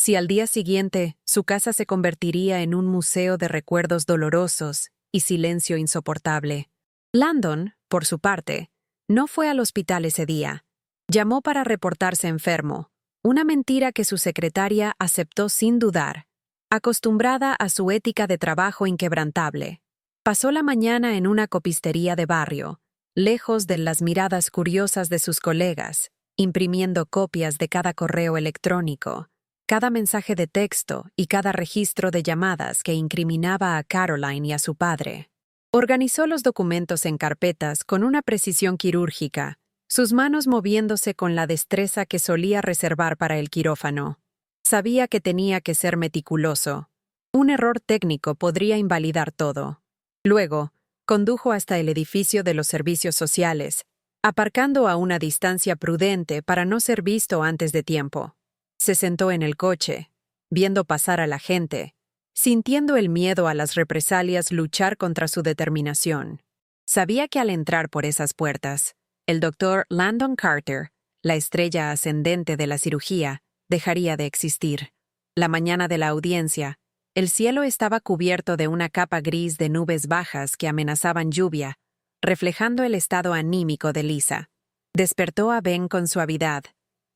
Si al día siguiente su casa se convertiría en un museo de recuerdos dolorosos y silencio insoportable. Landon, por su parte, no fue al hospital ese día. Llamó para reportarse enfermo, una mentira que su secretaria aceptó sin dudar, acostumbrada a su ética de trabajo inquebrantable. Pasó la mañana en una copistería de barrio, lejos de las miradas curiosas de sus colegas, imprimiendo copias de cada correo electrónico, cada mensaje de texto y cada registro de llamadas que incriminaba a Caroline y a su padre. Organizó los documentos en carpetas con una precisión quirúrgica, sus manos moviéndose con la destreza que solía reservar para el quirófano. Sabía que tenía que ser meticuloso. Un error técnico podría invalidar todo. Luego, condujo hasta el edificio de los servicios sociales, aparcando a una distancia prudente para no ser visto antes de tiempo. Se sentó en el coche, viendo pasar a la gente, sintiendo el miedo a las represalias luchar contra su determinación. Sabía que al entrar por esas puertas, el doctor Landon Carter, la estrella ascendente de la cirugía, dejaría de existir. La mañana de la audiencia, el cielo estaba cubierto de una capa gris de nubes bajas que amenazaban lluvia, reflejando el estado anímico de Lisa. Despertó a Ben con suavidad,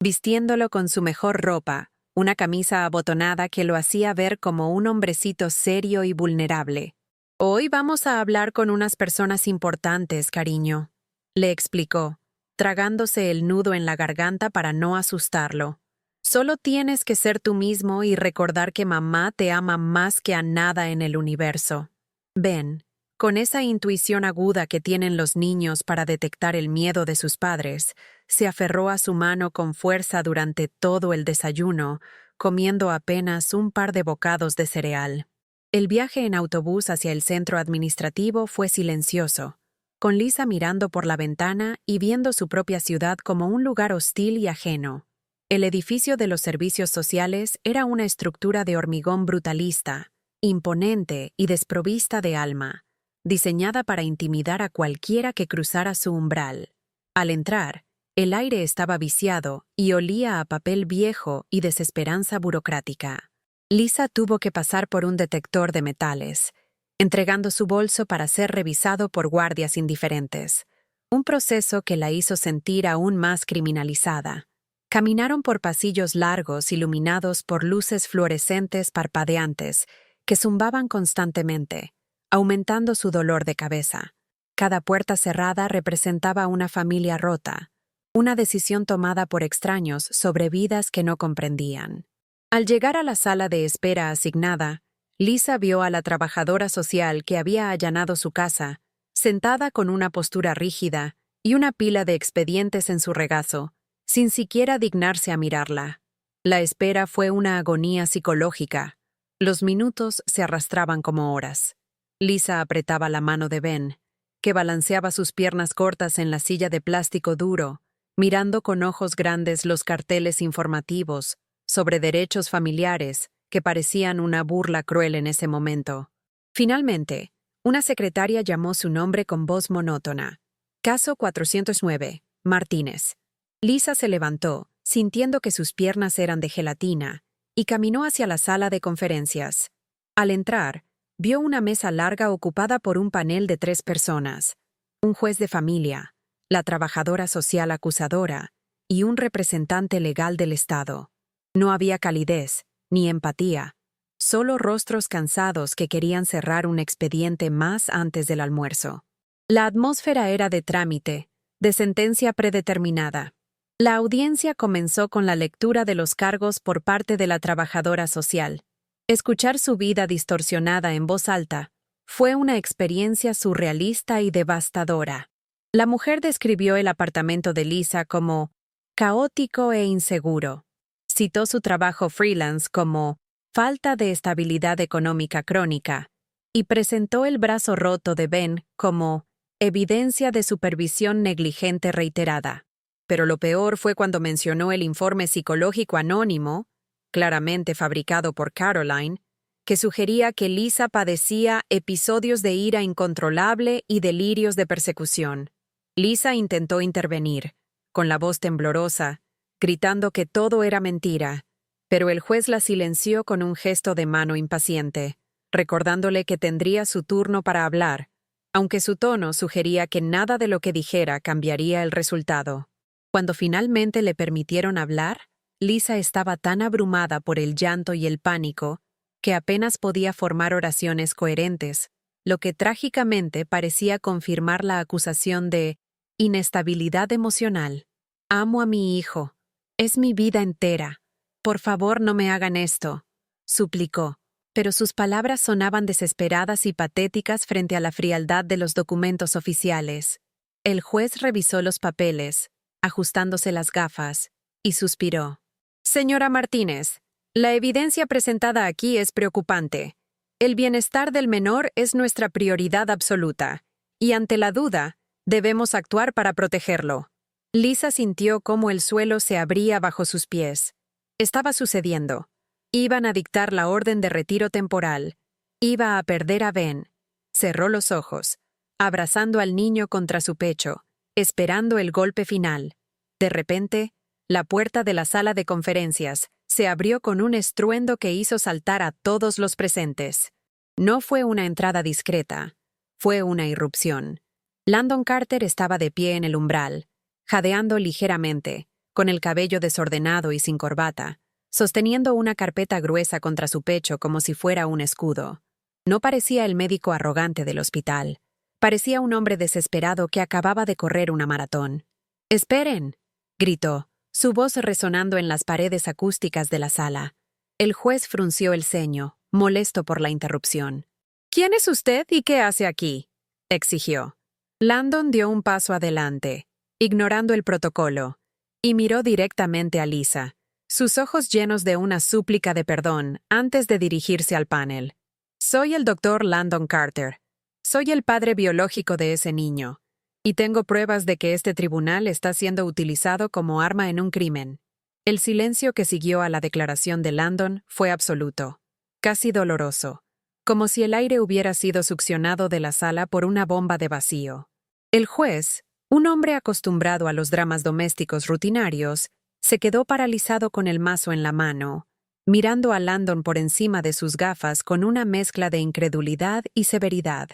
vistiéndolo con su mejor ropa, una camisa abotonada que lo hacía ver como un hombrecito serio y vulnerable. «Hoy vamos a hablar con unas personas importantes, cariño», le explicó, tragándose el nudo en la garganta para no asustarlo. «Solo tienes que ser tú mismo y recordar que mamá te ama más que a nada en el universo». Ben, con esa intuición aguda que tienen los niños para detectar el miedo de sus padres, se aferró a su mano con fuerza durante todo el desayuno, comiendo apenas un par de bocados de cereal. El viaje en autobús hacia el centro administrativo fue silencioso, con Lisa mirando por la ventana y viendo su propia ciudad como un lugar hostil y ajeno. El edificio de los servicios sociales era una estructura de hormigón brutalista, imponente y desprovista de alma, diseñada para intimidar a cualquiera que cruzara su umbral. Al entrar, el aire estaba viciado y olía a papel viejo y desesperanza burocrática. Lisa tuvo que pasar por un detector de metales, entregando su bolso para ser revisado por guardias indiferentes, un proceso que la hizo sentir aún más criminalizada. Caminaron por pasillos largos iluminados por luces fluorescentes parpadeantes que zumbaban constantemente, aumentando su dolor de cabeza. Cada puerta cerrada representaba una familia rota, una decisión tomada por extraños sobre vidas que no comprendían. Al llegar a la sala de espera asignada, Lisa vio a la trabajadora social que había allanado su casa, sentada con una postura rígida y una pila de expedientes en su regazo, sin siquiera dignarse a mirarla. La espera fue una agonía psicológica. Los minutos se arrastraban como horas. Lisa apretaba la mano de Ben, que balanceaba sus piernas cortas en la silla de plástico duro, mirando con ojos grandes los carteles informativos sobre derechos familiares que parecían una burla cruel en ese momento. Finalmente, una secretaria llamó su nombre con voz monótona. Caso 409, Martínez. Lisa se levantó, sintiendo que sus piernas eran de gelatina, y caminó hacia la sala de conferencias. Al entrar, vio una mesa larga ocupada por un panel de 3 personas, un juez de familia, la trabajadora social acusadora y un representante legal del Estado. No había calidez, ni empatía, solo rostros cansados que querían cerrar un expediente más antes del almuerzo. La atmósfera era de trámite, de sentencia predeterminada. La audiencia comenzó con la lectura de los cargos por parte de la trabajadora social. Escuchar su vida distorsionada en voz alta fue una experiencia surrealista y devastadora. La mujer describió el apartamento de Lisa como caótico e inseguro. Citó su trabajo freelance como falta de estabilidad económica crónica y presentó el brazo roto de Ben como evidencia de supervisión negligente reiterada. Pero lo peor fue cuando mencionó el informe psicológico anónimo, claramente fabricado por Caroline, que sugería que Lisa padecía episodios de ira incontrolable y delirios de persecución. Lisa intentó intervenir, con la voz temblorosa, gritando que todo era mentira, pero el juez la silenció con un gesto de mano impaciente, recordándole que tendría su turno para hablar, aunque su tono sugería que nada de lo que dijera cambiaría el resultado. Cuando finalmente le permitieron hablar, Lisa estaba tan abrumada por el llanto y el pánico que apenas podía formar oraciones coherentes, lo que trágicamente parecía confirmar la acusación de inestabilidad emocional. Amo a mi hijo. Es mi vida entera. Por favor, no me hagan esto, suplicó, pero sus palabras sonaban desesperadas y patéticas frente a la frialdad de los documentos oficiales. El juez revisó los papeles, ajustándose las gafas, y suspiró. Señora Martínez, la evidencia presentada aquí es preocupante. El bienestar del menor es nuestra prioridad absoluta, y ante la duda, debemos actuar para protegerlo. Lisa sintió cómo el suelo se abría bajo sus pies. Estaba sucediendo. Iban a dictar la orden de retiro temporal. Iba a perder a Ben. Cerró los ojos, abrazando al niño contra su pecho, esperando el golpe final. De repente, la puerta de la sala de conferencias se abrió con un estruendo que hizo saltar a todos los presentes. No fue una entrada discreta, fue una irrupción. Landon Carter estaba de pie en el umbral, jadeando ligeramente, con el cabello desordenado y sin corbata, sosteniendo una carpeta gruesa contra su pecho como si fuera un escudo. No parecía el médico arrogante del hospital. Parecía un hombre desesperado que acababa de correr una maratón. «¡Esperen!», gritó, su voz resonando en las paredes acústicas de la sala. El juez frunció el ceño, molesto por la interrupción. «¿Quién es usted y qué hace aquí?», exigió. Landon dio un paso adelante, ignorando el protocolo, y miró directamente a Lisa, sus ojos llenos de una súplica de perdón antes de dirigirse al panel. «Soy el doctor Landon Carter. Soy el padre biológico de ese niño, y tengo pruebas de que este tribunal está siendo utilizado como arma en un crimen». El silencio que siguió a la declaración de Landon fue absoluto, casi doloroso, como si el aire hubiera sido succionado de la sala por una bomba de vacío. El juez, un hombre acostumbrado a los dramas domésticos rutinarios, se quedó paralizado con el mazo en la mano, mirando a Landon por encima de sus gafas con una mezcla de incredulidad y severidad.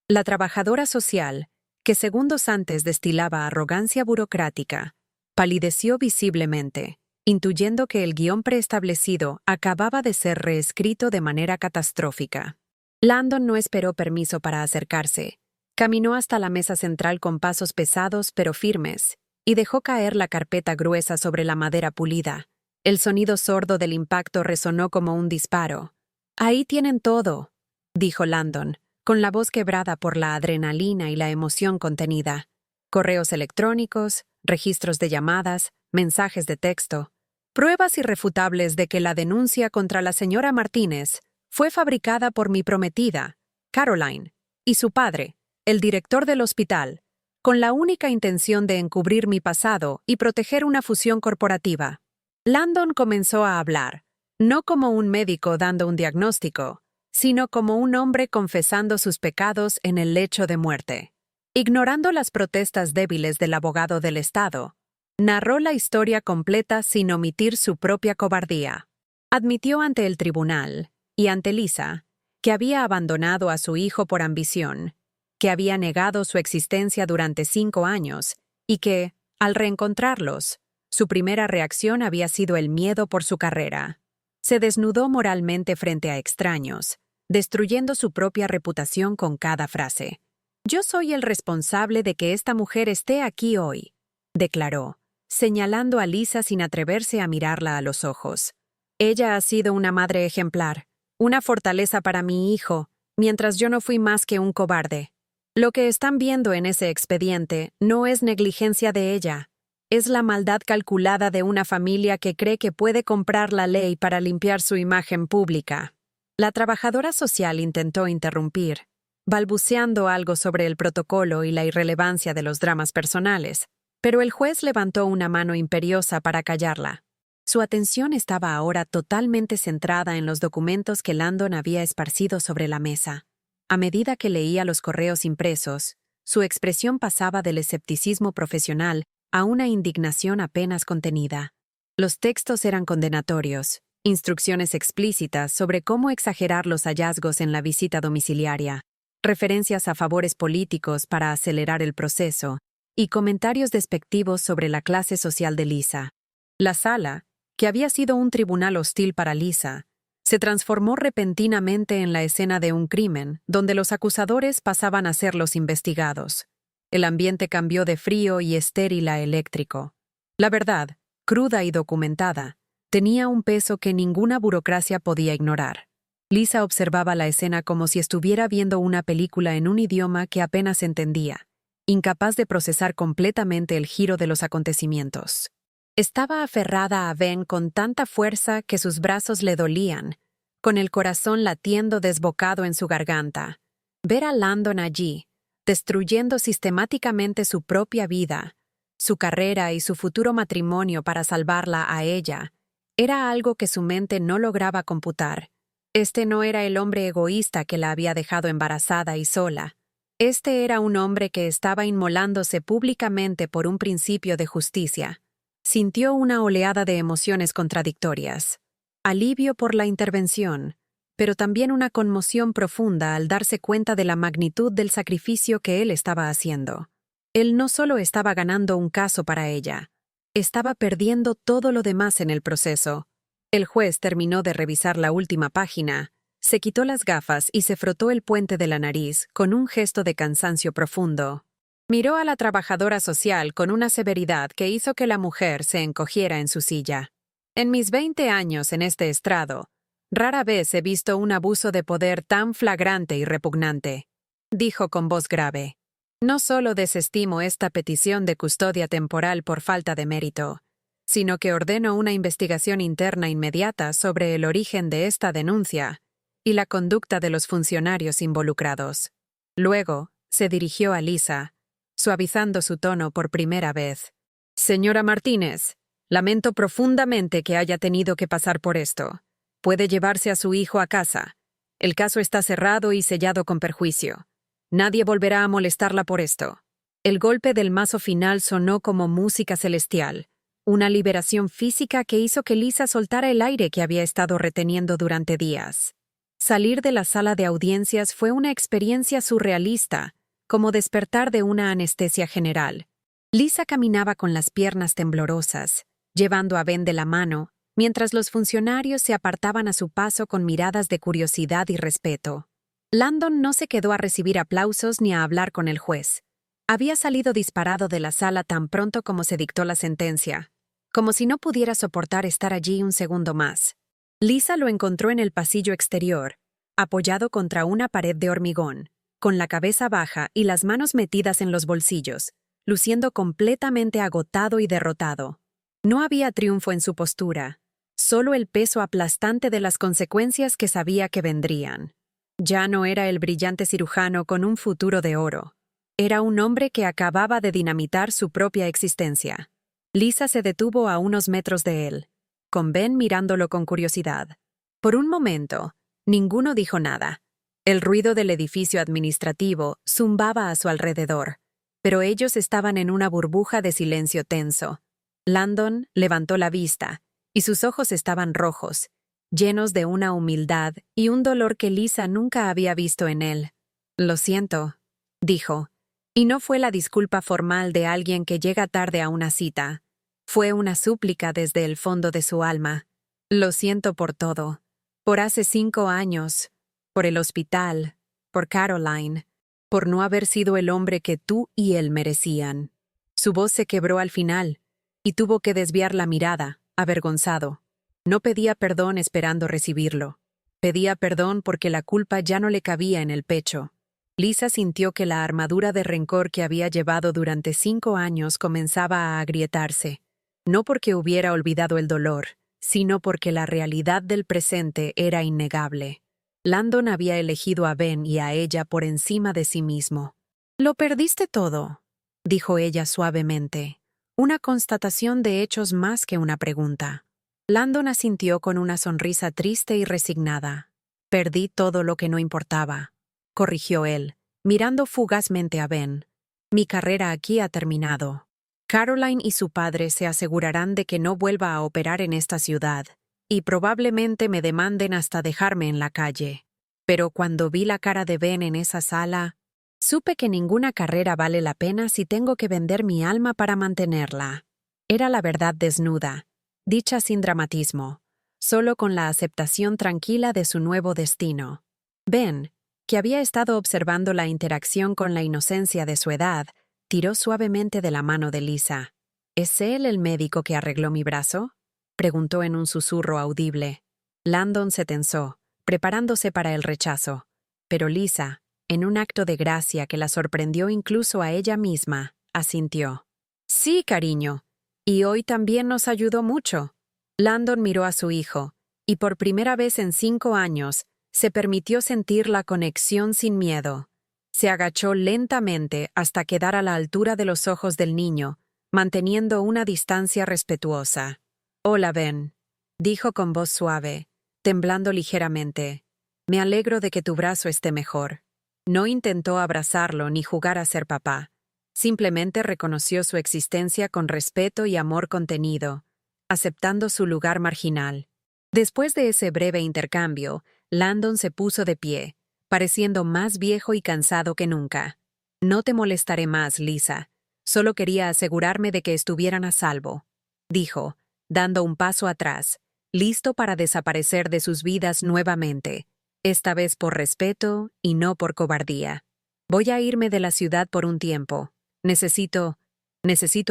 La trabajadora social, que segundos antes destilaba arrogancia burocrática, palideció visiblemente, intuyendo que el guión preestablecido acababa de ser reescrito de manera catastrófica. Landon no esperó permiso para acercarse. Caminó hasta la mesa central con pasos pesados pero firmes y dejó caer la carpeta gruesa sobre la madera pulida. El sonido sordo del impacto resonó como un disparo. «Ahí tienen todo», dijo Landon, con la voz quebrada por la adrenalina y la emoción contenida. Correos electrónicos, registros de llamadas, mensajes de texto. Pruebas irrefutables de que la denuncia contra la señora Martínez fue fabricada por mi prometida, Caroline, y su padre, el director del hospital, con la única intención de encubrir mi pasado y proteger una fusión corporativa. Landon comenzó a hablar, no como un médico dando un diagnóstico, sino como un hombre confesando sus pecados en el lecho de muerte. Ignorando las protestas débiles del abogado del Estado, narró la historia completa sin omitir su propia cobardía. Admitió ante el tribunal, y ante Lisa, que había abandonado a su hijo por ambición, que había negado su existencia durante 5 años, y que, al reencontrarlos, su primera reacción había sido el miedo por su carrera. Se desnudó moralmente frente a extraños, destruyendo su propia reputación con cada frase. «Yo soy el responsable de que esta mujer esté aquí hoy», declaró, señalando a Lisa sin atreverse a mirarla a los ojos. «Ella ha sido una madre ejemplar, una fortaleza para mi hijo, mientras yo no fui más que un cobarde. Lo que están viendo en ese expediente no es negligencia de ella, es la maldad calculada de una familia que cree que puede comprar la ley para limpiar su imagen pública». La trabajadora social intentó interrumpir, balbuceando algo sobre el protocolo y la irrelevancia de los dramas personales, pero el juez levantó una mano imperiosa para callarla. Su atención estaba ahora totalmente centrada en los documentos que Landon había esparcido sobre la mesa. A medida que leía los correos impresos, su expresión pasaba del escepticismo profesional a una indignación apenas contenida. Los textos eran condenatorios, instrucciones explícitas sobre cómo exagerar los hallazgos en la visita domiciliaria, referencias a favores políticos para acelerar el proceso y comentarios despectivos sobre la clase social de Lisa. La sala, que había sido un tribunal hostil para Lisa, se transformó repentinamente en la escena de un crimen donde los acusadores pasaban a ser los investigados. El ambiente cambió de frío y estéril a eléctrico. La verdad, cruda y documentada, tenía un peso que ninguna burocracia podía ignorar. Lisa observaba la escena como si estuviera viendo una película en un idioma que apenas entendía, incapaz de procesar completamente el giro de los acontecimientos. Estaba aferrada a Ben con tanta fuerza que sus brazos le dolían, con el corazón latiendo desbocado en su garganta. Ver a Landon allí, destruyendo sistemáticamente su propia vida, su carrera y su futuro matrimonio para salvarla a ella, era algo que su mente no lograba computar. Este no era el hombre egoísta que la había dejado embarazada y sola. Este era un hombre que estaba inmolándose públicamente por un principio de justicia. Sintió una oleada de emociones contradictorias. Alivio por la intervención, pero también una conmoción profunda al darse cuenta de la magnitud del sacrificio que él estaba haciendo. Él no solo estaba ganando un caso para ella, estaba perdiendo todo lo demás en el proceso. El juez terminó de revisar la última página, se quitó las gafas y se frotó el puente de la nariz con un gesto de cansancio profundo. Miró a la trabajadora social con una severidad que hizo que la mujer se encogiera en su silla. En mis 20 años en este estrado, rara vez he visto un abuso de poder tan flagrante y repugnante, dijo con voz grave. No solo desestimo esta petición de custodia temporal por falta de mérito, sino que ordeno una investigación interna inmediata sobre el origen de esta denuncia y la conducta de los funcionarios involucrados. Luego, se dirigió a Lisa, suavizando su tono por primera vez. Señora Martínez, lamento profundamente que haya tenido que pasar por esto. Puede llevarse a su hijo a casa. El caso está cerrado y sellado con perjuicio. Nadie volverá a molestarla por esto. El golpe del mazo final sonó como música celestial, una liberación física que hizo que Lisa soltara el aire que había estado reteniendo durante días. Salir de la sala de audiencias fue una experiencia surrealista, como despertar de una anestesia general. Lisa caminaba con las piernas temblorosas, llevando a Ben de la mano, mientras los funcionarios se apartaban a su paso con miradas de curiosidad y respeto. Landon no se quedó a recibir aplausos ni a hablar con el juez. Había salido disparado de la sala tan pronto como se dictó la sentencia, como si no pudiera soportar estar allí un segundo más. Lisa lo encontró en el pasillo exterior, apoyado contra una pared de hormigón, con la cabeza baja y las manos metidas en los bolsillos, luciendo completamente agotado y derrotado. No había triunfo en su postura, solo el peso aplastante de las consecuencias que sabía que vendrían. Ya no era el brillante cirujano con un futuro de oro. Era un hombre que acababa de dinamitar su propia existencia. Lisa se detuvo a unos metros de él, con Ben mirándolo con curiosidad. Por un momento, ninguno dijo nada. El ruido del edificio administrativo zumbaba a su alrededor, pero ellos estaban en una burbuja de silencio tenso. Landon levantó la vista, y sus ojos estaban rojos, llenos de una humildad y un dolor que Lisa nunca había visto en él. «Lo siento», dijo, y no fue la disculpa formal de alguien que llega tarde a una cita. Fue una súplica desde el fondo de su alma. «Lo siento por todo. Por hace 5 años. Por el hospital. Por Caroline. Por no haber sido el hombre que tú y él merecían». Su voz se quebró al final, y tuvo que desviar la mirada, avergonzado. No pedía perdón esperando recibirlo. Pedía perdón porque la culpa ya no le cabía en el pecho. Lisa sintió que la armadura de rencor que había llevado durante 5 años comenzaba a agrietarse. No porque hubiera olvidado el dolor, sino porque la realidad del presente era innegable. Landon había elegido a Ben y a ella por encima de sí mismo. «Lo perdiste todo», dijo ella suavemente, una constatación de hechos más que una pregunta. Landon asintió con una sonrisa triste y resignada. «Perdí todo lo que no importaba», corrigió él, mirando fugazmente a Ben. «Mi carrera aquí ha terminado. Caroline y su padre se asegurarán de que no vuelva a operar en esta ciudad, y probablemente me demanden hasta dejarme en la calle. Pero cuando vi la cara de Ben en esa sala, supe que ninguna carrera vale la pena si tengo que vender mi alma para mantenerla. Era la verdad desnuda, dicha sin dramatismo, solo con la aceptación tranquila de su nuevo destino. Ben, que había estado observando la interacción con la inocencia de su edad, tiró suavemente de la mano de Lisa. ¿Es él el médico que arregló mi brazo?, preguntó en un susurro audible. Landon se tensó, preparándose para el rechazo. Pero Lisa, en un acto de gracia que la sorprendió incluso a ella misma, asintió. Sí, cariño. Y hoy también nos ayudó mucho. Landon miró a su hijo, y por primera vez en 5 años, se permitió sentir la conexión sin miedo. Se agachó lentamente hasta quedar a la altura de los ojos del niño, manteniendo una distancia respetuosa. «Hola, Ben», dijo con voz suave, temblando ligeramente. «Me alegro de que tu brazo esté mejor». No intentó abrazarlo ni jugar a ser papá. Simplemente reconoció su existencia con respeto y amor contenido, aceptando su lugar marginal. Después de ese breve intercambio, Landon se puso de pie, pareciendo más viejo y cansado que nunca. «No te molestaré más, Lisa. Solo quería asegurarme de que estuvieran a salvo», dijo, dando un paso atrás, listo para desaparecer de sus vidas nuevamente, esta vez por respeto y no por cobardía. «Voy a irme de la ciudad por un tiempo. Necesito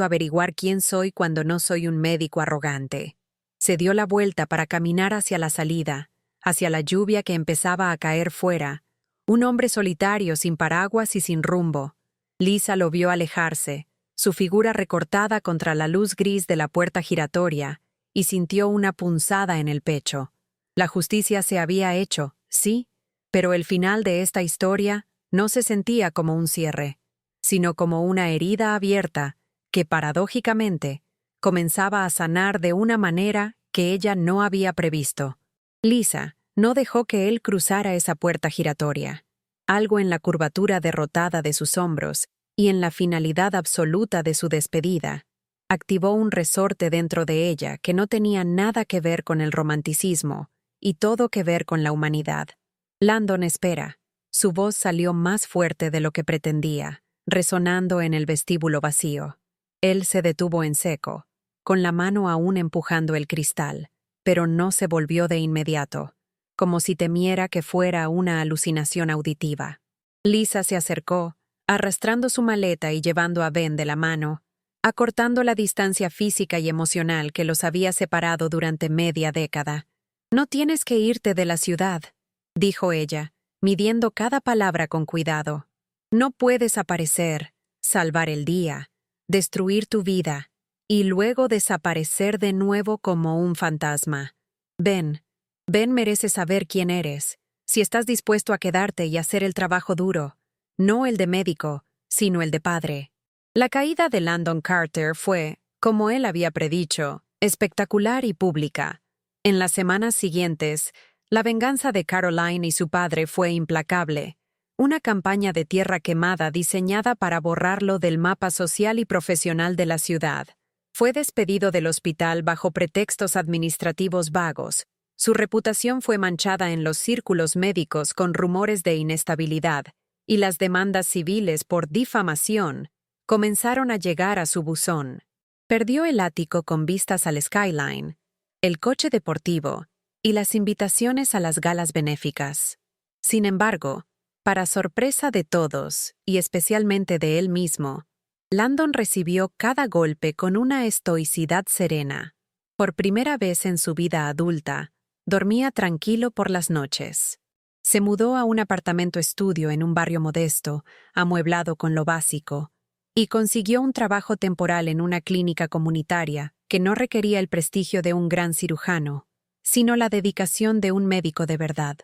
averiguar quién soy cuando no soy un médico arrogante». Se dio la vuelta para caminar hacia la salida, hacia la lluvia que empezaba a caer fuera, un hombre solitario sin paraguas y sin rumbo. Lisa lo vio alejarse, su figura recortada contra la luz gris de la puerta giratoria, y sintió una punzada en el pecho. La justicia se había hecho, sí, pero el final de esta historia no se sentía como un cierre, sino como una herida abierta que, paradójicamente, comenzaba a sanar de una manera que ella no había previsto. Lisa no dejó que él cruzara esa puerta giratoria. Algo en la curvatura derrotada de sus hombros y en la finalidad absoluta de su despedida activó un resorte dentro de ella que no tenía nada que ver con el romanticismo y todo que ver con la humanidad. «Landon, espera». Su voz salió más fuerte de lo que pretendía, resonando en el vestíbulo vacío. Él se detuvo en seco, con la mano aún empujando el cristal, pero no se volvió de inmediato, como si temiera que fuera una alucinación auditiva. Lisa se acercó, arrastrando su maleta y llevando a Ben de la mano, acortando la distancia física y emocional que los había separado durante media década. «No tienes que irte de la ciudad», dijo ella, midiendo cada palabra con cuidado. «No puedes aparecer, salvar el día, destruir tu vida, y luego desaparecer de nuevo como un fantasma. Ben merece saber quién eres, si estás dispuesto a quedarte y hacer el trabajo duro, no el de médico, sino el de padre». La caída de Landon Carter fue, como él había predicho, espectacular y pública. En las semanas siguientes, la venganza de Caroline y su padre fue implacable, una campaña de tierra quemada diseñada para borrarlo del mapa social y profesional de la ciudad. Fue despedido del hospital bajo pretextos administrativos vagos. Su reputación fue manchada en los círculos médicos con rumores de inestabilidad, y las demandas civiles por difamación comenzaron a llegar a su buzón. Perdió el ático con vistas al skyline, el coche deportivo y las invitaciones a las galas benéficas. Sin embargo, para sorpresa de todos, y especialmente de él mismo, Landon recibió cada golpe con una estoicidad serena. Por primera vez en su vida adulta, dormía tranquilo por las noches. Se mudó a un apartamento estudio en un barrio modesto, amueblado con lo básico, y consiguió un trabajo temporal en una clínica comunitaria que no requería el prestigio de un gran cirujano, sino la dedicación de un médico de verdad.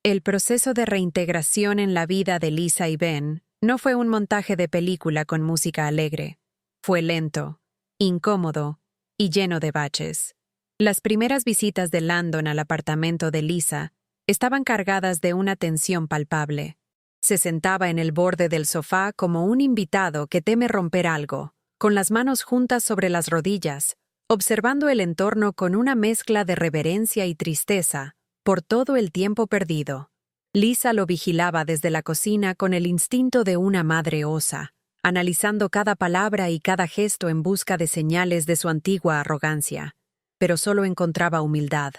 El proceso de reintegración en la vida de Lisa y Ben no fue un montaje de película con música alegre. Fue lento, incómodo y lleno de baches. Las primeras visitas de Landon al apartamento de Lisa estaban cargadas de una tensión palpable. Se sentaba en el borde del sofá como un invitado que teme romper algo, con las manos juntas sobre las rodillas, observando el entorno con una mezcla de reverencia y tristeza por todo el tiempo perdido. Lisa lo vigilaba desde la cocina con el instinto de una madre osa, analizando cada palabra y cada gesto en busca de señales de su antigua arrogancia. Pero solo encontraba humildad.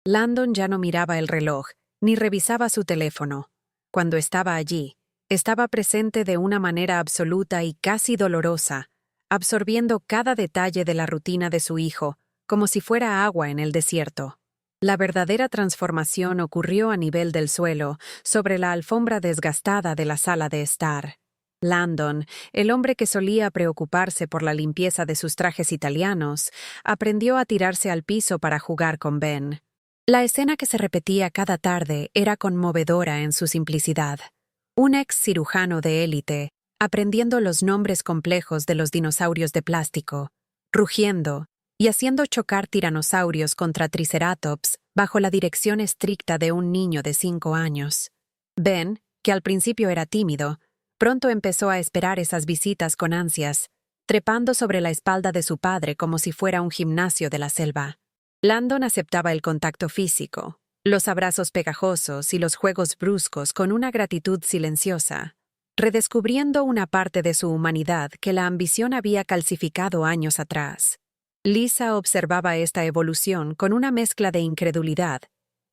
Landon ya no miraba el reloj, ni revisaba su teléfono. Cuando estaba allí, estaba presente de una manera absoluta y casi dolorosa, absorbiendo cada detalle de la rutina de su hijo, como si fuera agua en el desierto. La verdadera transformación ocurrió a nivel del suelo, sobre la alfombra desgastada de la sala de estar. Landon, el hombre que solía preocuparse por la limpieza de sus trajes italianos, aprendió a tirarse al piso para jugar con Ben. La escena que se repetía cada tarde era conmovedora en su simplicidad. Un ex cirujano de élite, aprendiendo los nombres complejos de los dinosaurios de plástico, rugiendo y haciendo chocar tiranosaurios contra triceratops bajo la dirección estricta de un niño de 5 años. Ben, que al principio era tímido, pronto empezó a esperar esas visitas con ansias, trepando sobre la espalda de su padre como si fuera un gimnasio de la selva. Landon aceptaba el contacto físico, los abrazos pegajosos y los juegos bruscos con una gratitud silenciosa, redescubriendo una parte de su humanidad que la ambición había calcificado años atrás. Lisa observaba esta evolución con una mezcla de incredulidad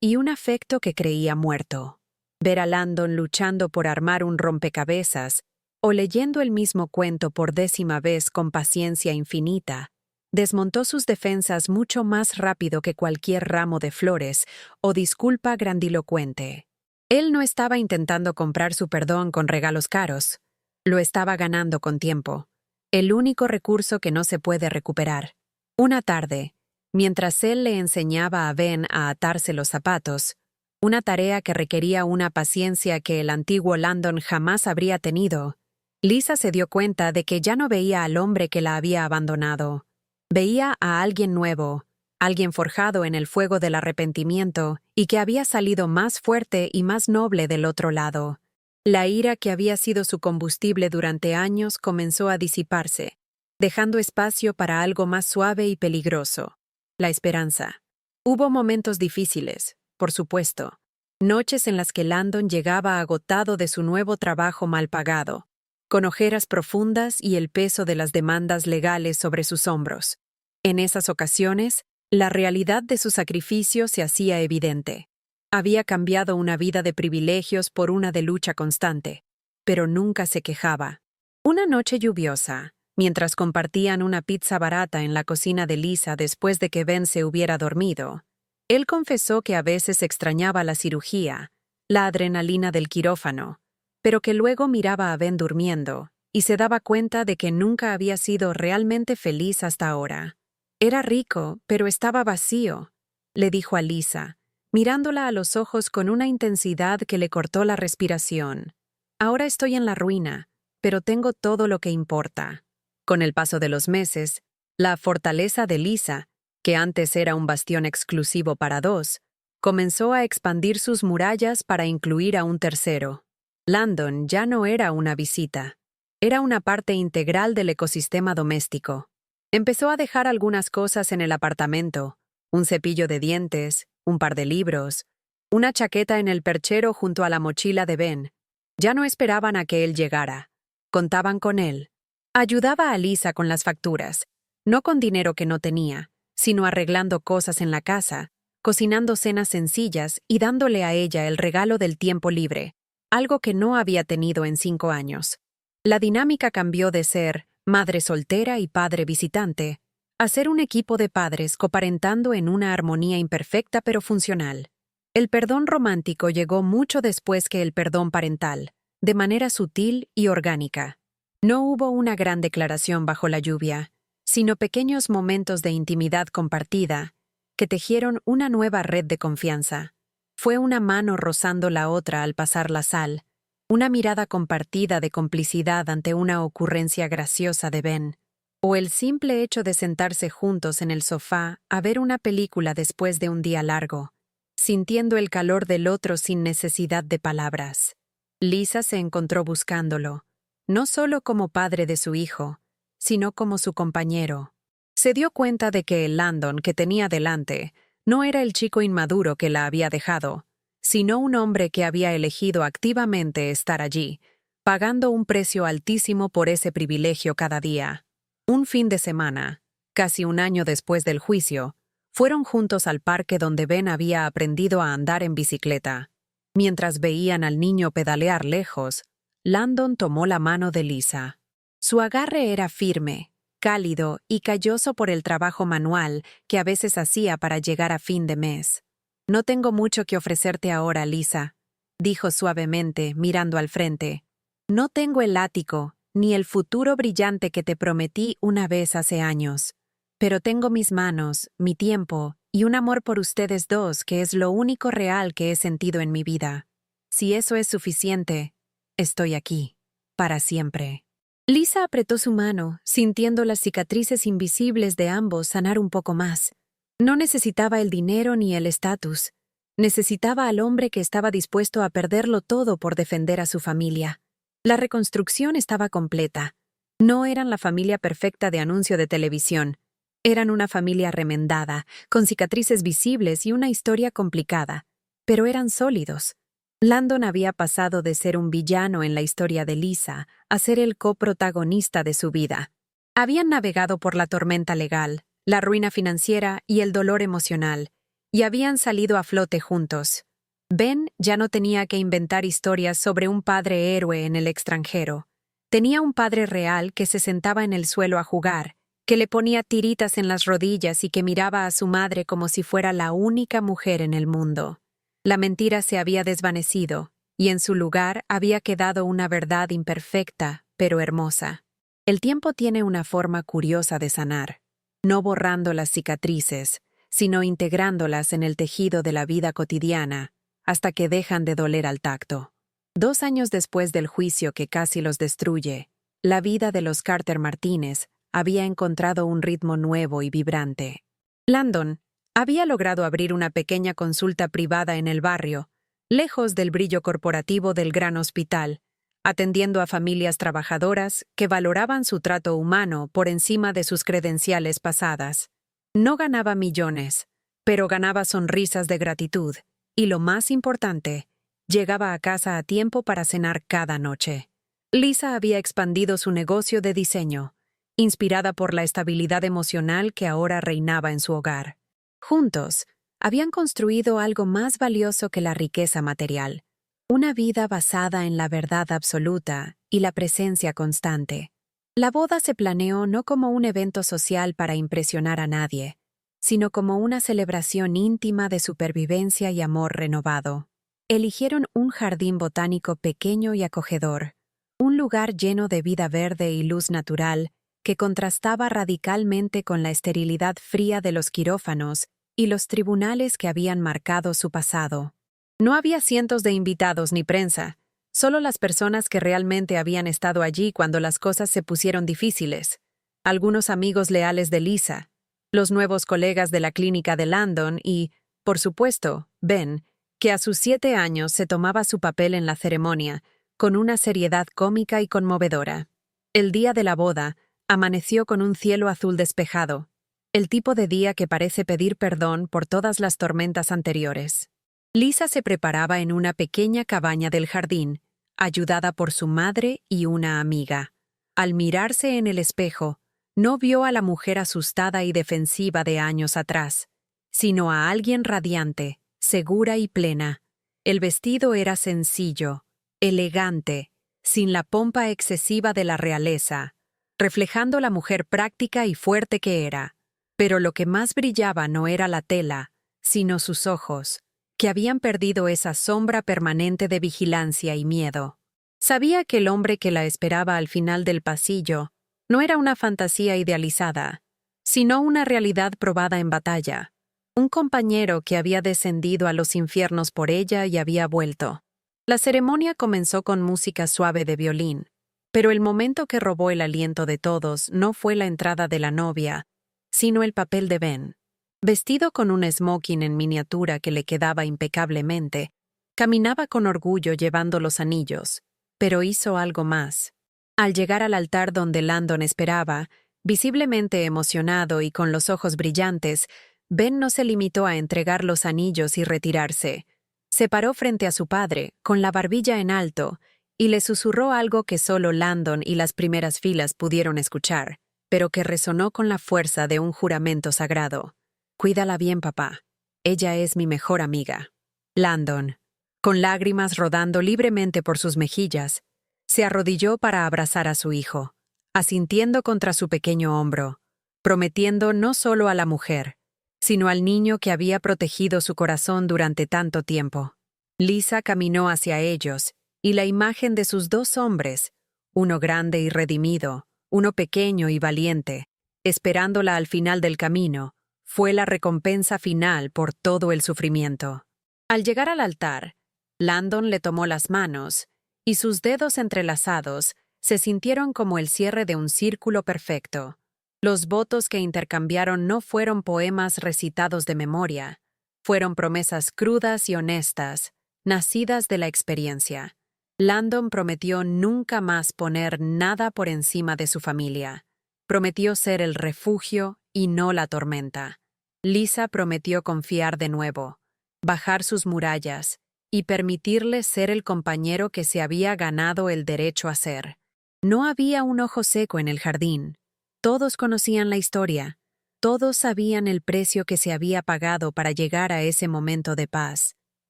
y un afecto que creía muerto. Ver a Landon luchando por armar un rompecabezas o leyendo el mismo cuento por 10ª vez con paciencia infinita, desmontó sus defensas mucho más rápido que cualquier ramo de flores o disculpa grandilocuente. Él no estaba intentando comprar su perdón con regalos caros, lo estaba ganando con tiempo, el único recurso que no se puede recuperar. Una tarde, mientras él le enseñaba a Ben a atarse los zapatos, una tarea que requería una paciencia que el antiguo Landon jamás habría tenido, Lisa se dio cuenta de que ya no veía al hombre que la había abandonado. Veía a alguien nuevo, alguien forjado en el fuego del arrepentimiento y que había salido más fuerte y más noble del otro lado. La ira que había sido su combustible durante años comenzó a disiparse, dejando espacio para algo más suave y peligroso: la esperanza. Hubo momentos difíciles, por supuesto, noches en las que Landon llegaba agotado de su nuevo trabajo mal pagado, con ojeras profundas y el peso de las demandas legales sobre sus hombros. En esas ocasiones, la realidad de su sacrificio se hacía evidente. Había cambiado una vida de privilegios por una de lucha constante, pero nunca se quejaba. Una noche lluviosa, mientras compartían una pizza barata en la cocina de Lisa después de que Ben se hubiera dormido, él confesó que a veces extrañaba la cirugía, la adrenalina del quirófano, pero que luego miraba a Ben durmiendo y se daba cuenta de que nunca había sido realmente feliz hasta ahora. Era rico, pero estaba vacío, le dijo a Lisa, mirándola a los ojos con una intensidad que le cortó la respiración. Ahora estoy en la ruina, pero tengo todo lo que importa. Con el paso de los meses, la fortaleza de Lisa, que antes era un bastión exclusivo para 2, comenzó a expandir sus murallas para incluir a un tercero. Landon ya no era una visita, era una parte integral del ecosistema doméstico. Empezó a dejar algunas cosas en el apartamento: un cepillo de dientes, un par de libros, una chaqueta en el perchero junto a la mochila de Ben. Ya no esperaban a que él llegara, contaban con él. Ayudaba a Lisa con las facturas, no con dinero que no tenía, sino arreglando cosas en la casa, cocinando cenas sencillas y dándole a ella el regalo del tiempo libre, algo que no había tenido en 5 años. La dinámica cambió de ser madre soltera y padre visitante a ser un equipo de padres coparentando en una armonía imperfecta pero funcional. El perdón romántico llegó mucho después que el perdón parental, de manera sutil y orgánica. No hubo una gran declaración bajo la lluvia, sino pequeños momentos de intimidad compartida que tejieron una nueva red de confianza. Fue una mano rozando la otra al pasar la sal, una mirada compartida de complicidad ante una ocurrencia graciosa de Ben, o el simple hecho de sentarse juntos en el sofá a ver una película después de un día largo, sintiendo el calor del otro sin necesidad de palabras. Lisa se encontró buscándolo, no solo como padre de su hijo, sino como su compañero. Se dio cuenta de que el Landon que tenía delante no era el chico inmaduro que la había dejado, sino un hombre que había elegido activamente estar allí, pagando un precio altísimo por ese privilegio cada día. Un fin de semana, casi un año después del juicio, fueron juntos al parque donde Ben había aprendido a andar en bicicleta. Mientras veían al niño pedalear lejos, Landon tomó la mano de Lisa. Su agarre era firme, cálido y calloso por el trabajo manual que a veces hacía para llegar a fin de mes. «No tengo mucho que ofrecerte ahora, Lisa», dijo suavemente, mirando al frente. «No tengo el ático, ni el futuro brillante que te prometí una vez hace años. Pero tengo mis manos, mi tiempo y un amor por ustedes dos que es lo único real que he sentido en mi vida. Si eso es suficiente, estoy aquí, para siempre». Lisa apretó su mano, sintiendo las cicatrices invisibles de ambos sanar un poco más. No necesitaba el dinero ni el estatus. Necesitaba al hombre que estaba dispuesto a perderlo todo por defender a su familia. La reconstrucción estaba completa. No eran la familia perfecta de anuncio de televisión. Eran una familia remendada, con cicatrices visibles y una historia complicada. Pero eran sólidos. Landon había pasado de ser un villano en la historia de Lisa a ser el coprotagonista de su vida. Habían navegado por la tormenta legal, la ruina financiera y el dolor emocional, y habían salido a flote juntos. Ben ya no tenía que inventar historias sobre un padre héroe en el extranjero. Tenía un padre real que se sentaba en el suelo a jugar, que le ponía tiritas en las rodillas y que miraba a su madre como si fuera la única mujer en el mundo. La mentira se había desvanecido, y en su lugar había quedado una verdad imperfecta, pero hermosa. El tiempo tiene una forma curiosa de sanar, no borrando las cicatrices, sino integrándolas en el tejido de la vida cotidiana, hasta que dejan de doler al tacto. 2 años después del juicio que casi los destruye, la vida de los Carter Martínez había encontrado un ritmo nuevo y vibrante. Landon había logrado abrir una pequeña consulta privada en el barrio, lejos del brillo corporativo del gran hospital, atendiendo a familias trabajadoras que valoraban su trato humano por encima de sus credenciales pasadas. No ganaba millones, pero ganaba sonrisas de gratitud, y lo más importante, llegaba a casa a tiempo para cenar cada noche. Lisa había expandido su negocio de diseño, inspirada por la estabilidad emocional que ahora reinaba en su hogar. Juntos, habían construido algo más valioso que la riqueza material, una vida basada en la verdad absoluta y la presencia constante. La boda se planeó no como un evento social para impresionar a nadie, sino como una celebración íntima de supervivencia y amor renovado. Eligieron un jardín botánico pequeño y acogedor, un lugar lleno de vida verde y luz natural que contrastaba radicalmente con la esterilidad fría de los quirófanos y los tribunales que habían marcado su pasado. No había cientos de invitados ni prensa, solo las personas que realmente habían estado allí cuando las cosas se pusieron difíciles, algunos amigos leales de Lisa, los nuevos colegas de la clínica de Landon y, por supuesto, Ben, que a sus 7 años se tomaba su papel en la ceremonia, con una seriedad cómica y conmovedora. El día de la boda amaneció con un cielo azul despejado, el tipo de día que parece pedir perdón por todas las tormentas anteriores. Lisa se preparaba en una pequeña cabaña del jardín, ayudada por su madre y una amiga. Al mirarse en el espejo, no vio a la mujer asustada y defensiva de años atrás, sino a alguien radiante, segura y plena. El vestido era sencillo, elegante, sin la pompa excesiva de la realeza, reflejando la mujer práctica y fuerte que era. Pero lo que más brillaba no era la tela, sino sus ojos, que habían perdido esa sombra permanente de vigilancia y miedo. Sabía que el hombre que la esperaba al final del pasillo no era una fantasía idealizada, sino una realidad probada en batalla. Un compañero que había descendido a los infiernos por ella y había vuelto. La ceremonia comenzó con música suave de violín, pero el momento que robó el aliento de todos no fue la entrada de la novia, sino el papel de Ben. Vestido con un smoking en miniatura que le quedaba impecablemente, caminaba con orgullo llevando los anillos, pero hizo algo más. Al llegar al altar donde Landon esperaba, Visiblemente emocionado y con los ojos brillantes, Ben no se limitó a entregar los anillos y retirarse. Se paró frente a su padre, con la barbilla en alto, y le susurró algo que solo Landon y las primeras filas pudieron escuchar, pero que resonó con la fuerza de un juramento sagrado. «Cuídala bien, papá. Ella es mi mejor amiga». Landon, con lágrimas rodando libremente por sus mejillas, se arrodilló para abrazar a su hijo, asintiendo contra su pequeño hombro, prometiendo no solo a la mujer, sino al niño que había protegido su corazón durante tanto tiempo. Lisa caminó hacia ellos, y la imagen de sus dos hombres, uno grande y redimido, uno pequeño y valiente, esperándola al final del camino, fue la recompensa final por todo el sufrimiento. Al llegar al altar, Landon le tomó las manos, y sus dedos entrelazados se sintieron como el cierre de un círculo perfecto. Los votos que intercambiaron no fueron poemas recitados de memoria, fueron promesas crudas y honestas, nacidas de la experiencia. Landon prometió nunca más poner nada por encima de su familia. Prometió ser el refugio y no la tormenta. Lisa prometió confiar de nuevo, bajar sus murallas y permitirle ser el compañero que se había ganado el derecho a ser. No había un ojo seco en el jardín. Todos conocían la historia. Todos sabían el precio que se había pagado para llegar a ese momento de paz.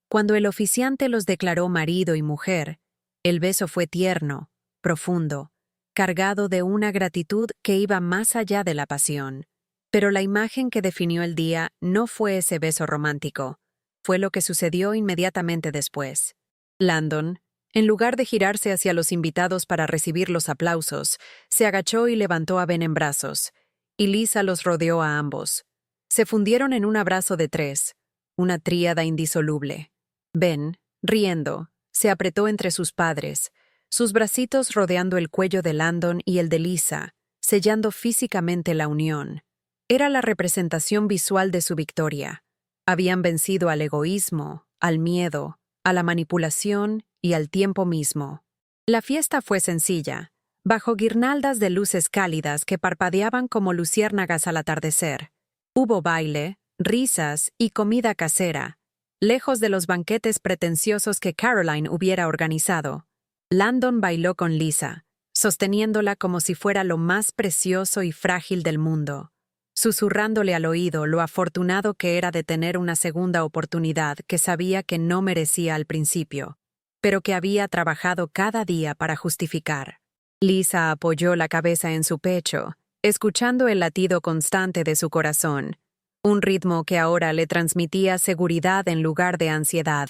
Cuando el oficiante los declaró marido y mujer, el beso fue tierno, profundo, cargado de una gratitud que iba más allá de la pasión. Pero la imagen que definió el día no fue ese beso romántico, fue lo que sucedió inmediatamente después. Landon, en lugar de girarse hacia los invitados para recibir los aplausos, se agachó y levantó a Ben en brazos, y Lisa los rodeó a ambos. Se fundieron en un abrazo de tres, una tríada indisoluble. Ben, riendo, se apretó entre sus padres, sus bracitos rodeando el cuello de Landon y el de Lisa, sellando físicamente la unión. Era la representación visual de su victoria. Habían vencido al egoísmo, al miedo, a la manipulación y al tiempo mismo. La fiesta fue sencilla, bajo guirnaldas de luces cálidas que parpadeaban como luciérnagas al atardecer. Hubo baile, risas y comida casera, lejos de los banquetes pretenciosos que Caroline hubiera organizado. Landon bailó con Lisa, sosteniéndola como si fuera lo más precioso y frágil del mundo, susurrándole al oído lo afortunado que era de tener una segunda oportunidad que sabía que no merecía al principio, pero que había trabajado cada día para justificar. Lisa apoyó la cabeza en su pecho, escuchando el latido constante de su corazón, un ritmo que ahora le transmitía seguridad en lugar de ansiedad.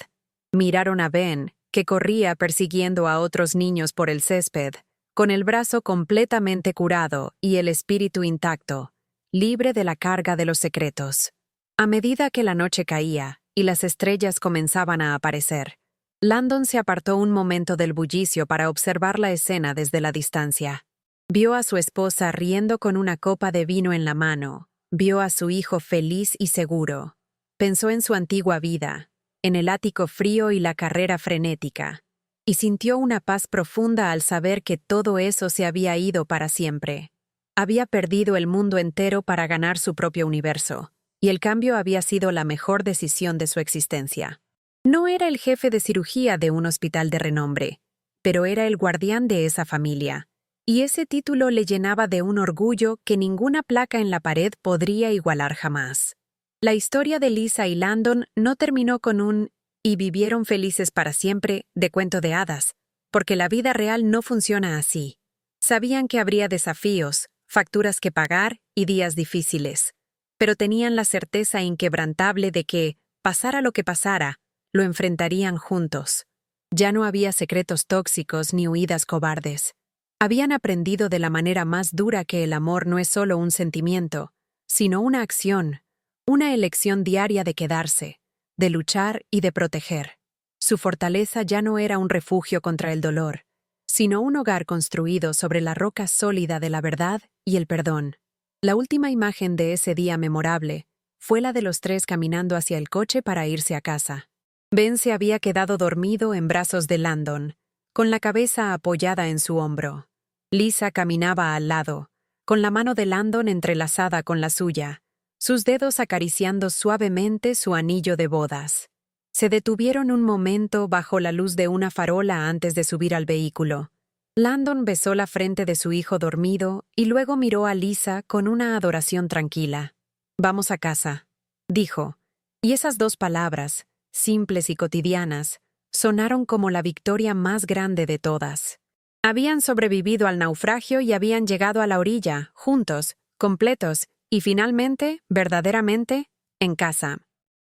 Miraron a Ben, que corría persiguiendo a otros niños por el césped, con el brazo completamente curado y el espíritu intacto, libre de la carga de los secretos. A medida que la noche caía y las estrellas comenzaban a aparecer, Landon se apartó un momento del bullicio para observar la escena desde la distancia. Vio a su esposa riendo con una copa de vino en la mano, vio a su hijo feliz y seguro. Pensó en su antigua vida, en el ático frío y la carrera frenética, y sintió una paz profunda al saber que todo eso se había ido para siempre. Había perdido el mundo entero para ganar su propio universo, y el cambio había sido la mejor decisión de su existencia. No era el jefe de cirugía de un hospital de renombre, pero era el guardián de esa familia, y ese título le llenaba de un orgullo que ninguna placa en la pared podría igualar jamás. La historia de Lisa y Landon no terminó con un «y vivieron felices para siempre» de cuento de hadas, porque la vida real no funciona así. Sabían que habría desafíos, facturas que pagar y días difíciles, pero tenían la certeza inquebrantable de que, pasara lo que pasara, lo enfrentarían juntos. Ya no había secretos tóxicos ni huidas cobardes. Habían aprendido de la manera más dura que el amor no es solo un sentimiento, sino una acción, una elección diaria de quedarse, de luchar y de proteger. Su fortaleza ya no era un refugio contra el dolor, sino un hogar construido sobre la roca sólida de la verdad y el perdón. La última imagen de ese día memorable fue la de los tres caminando hacia el coche para irse a casa. Ben se había quedado dormido en brazos de Landon, con la cabeza apoyada en su hombro. Lisa caminaba al lado, con la mano de Landon entrelazada con la suya, sus dedos acariciando suavemente su anillo de bodas. Se detuvieron un momento bajo la luz de una farola antes de subir al vehículo. Landon besó la frente de su hijo dormido y luego miró a Lisa con una adoración tranquila. «Vamos a casa», dijo, y esas dos palabras, simples y cotidianas, sonaron como la victoria más grande de todas. Habían sobrevivido al naufragio y habían llegado a la orilla, juntos, completos, y finalmente, verdaderamente, en casa.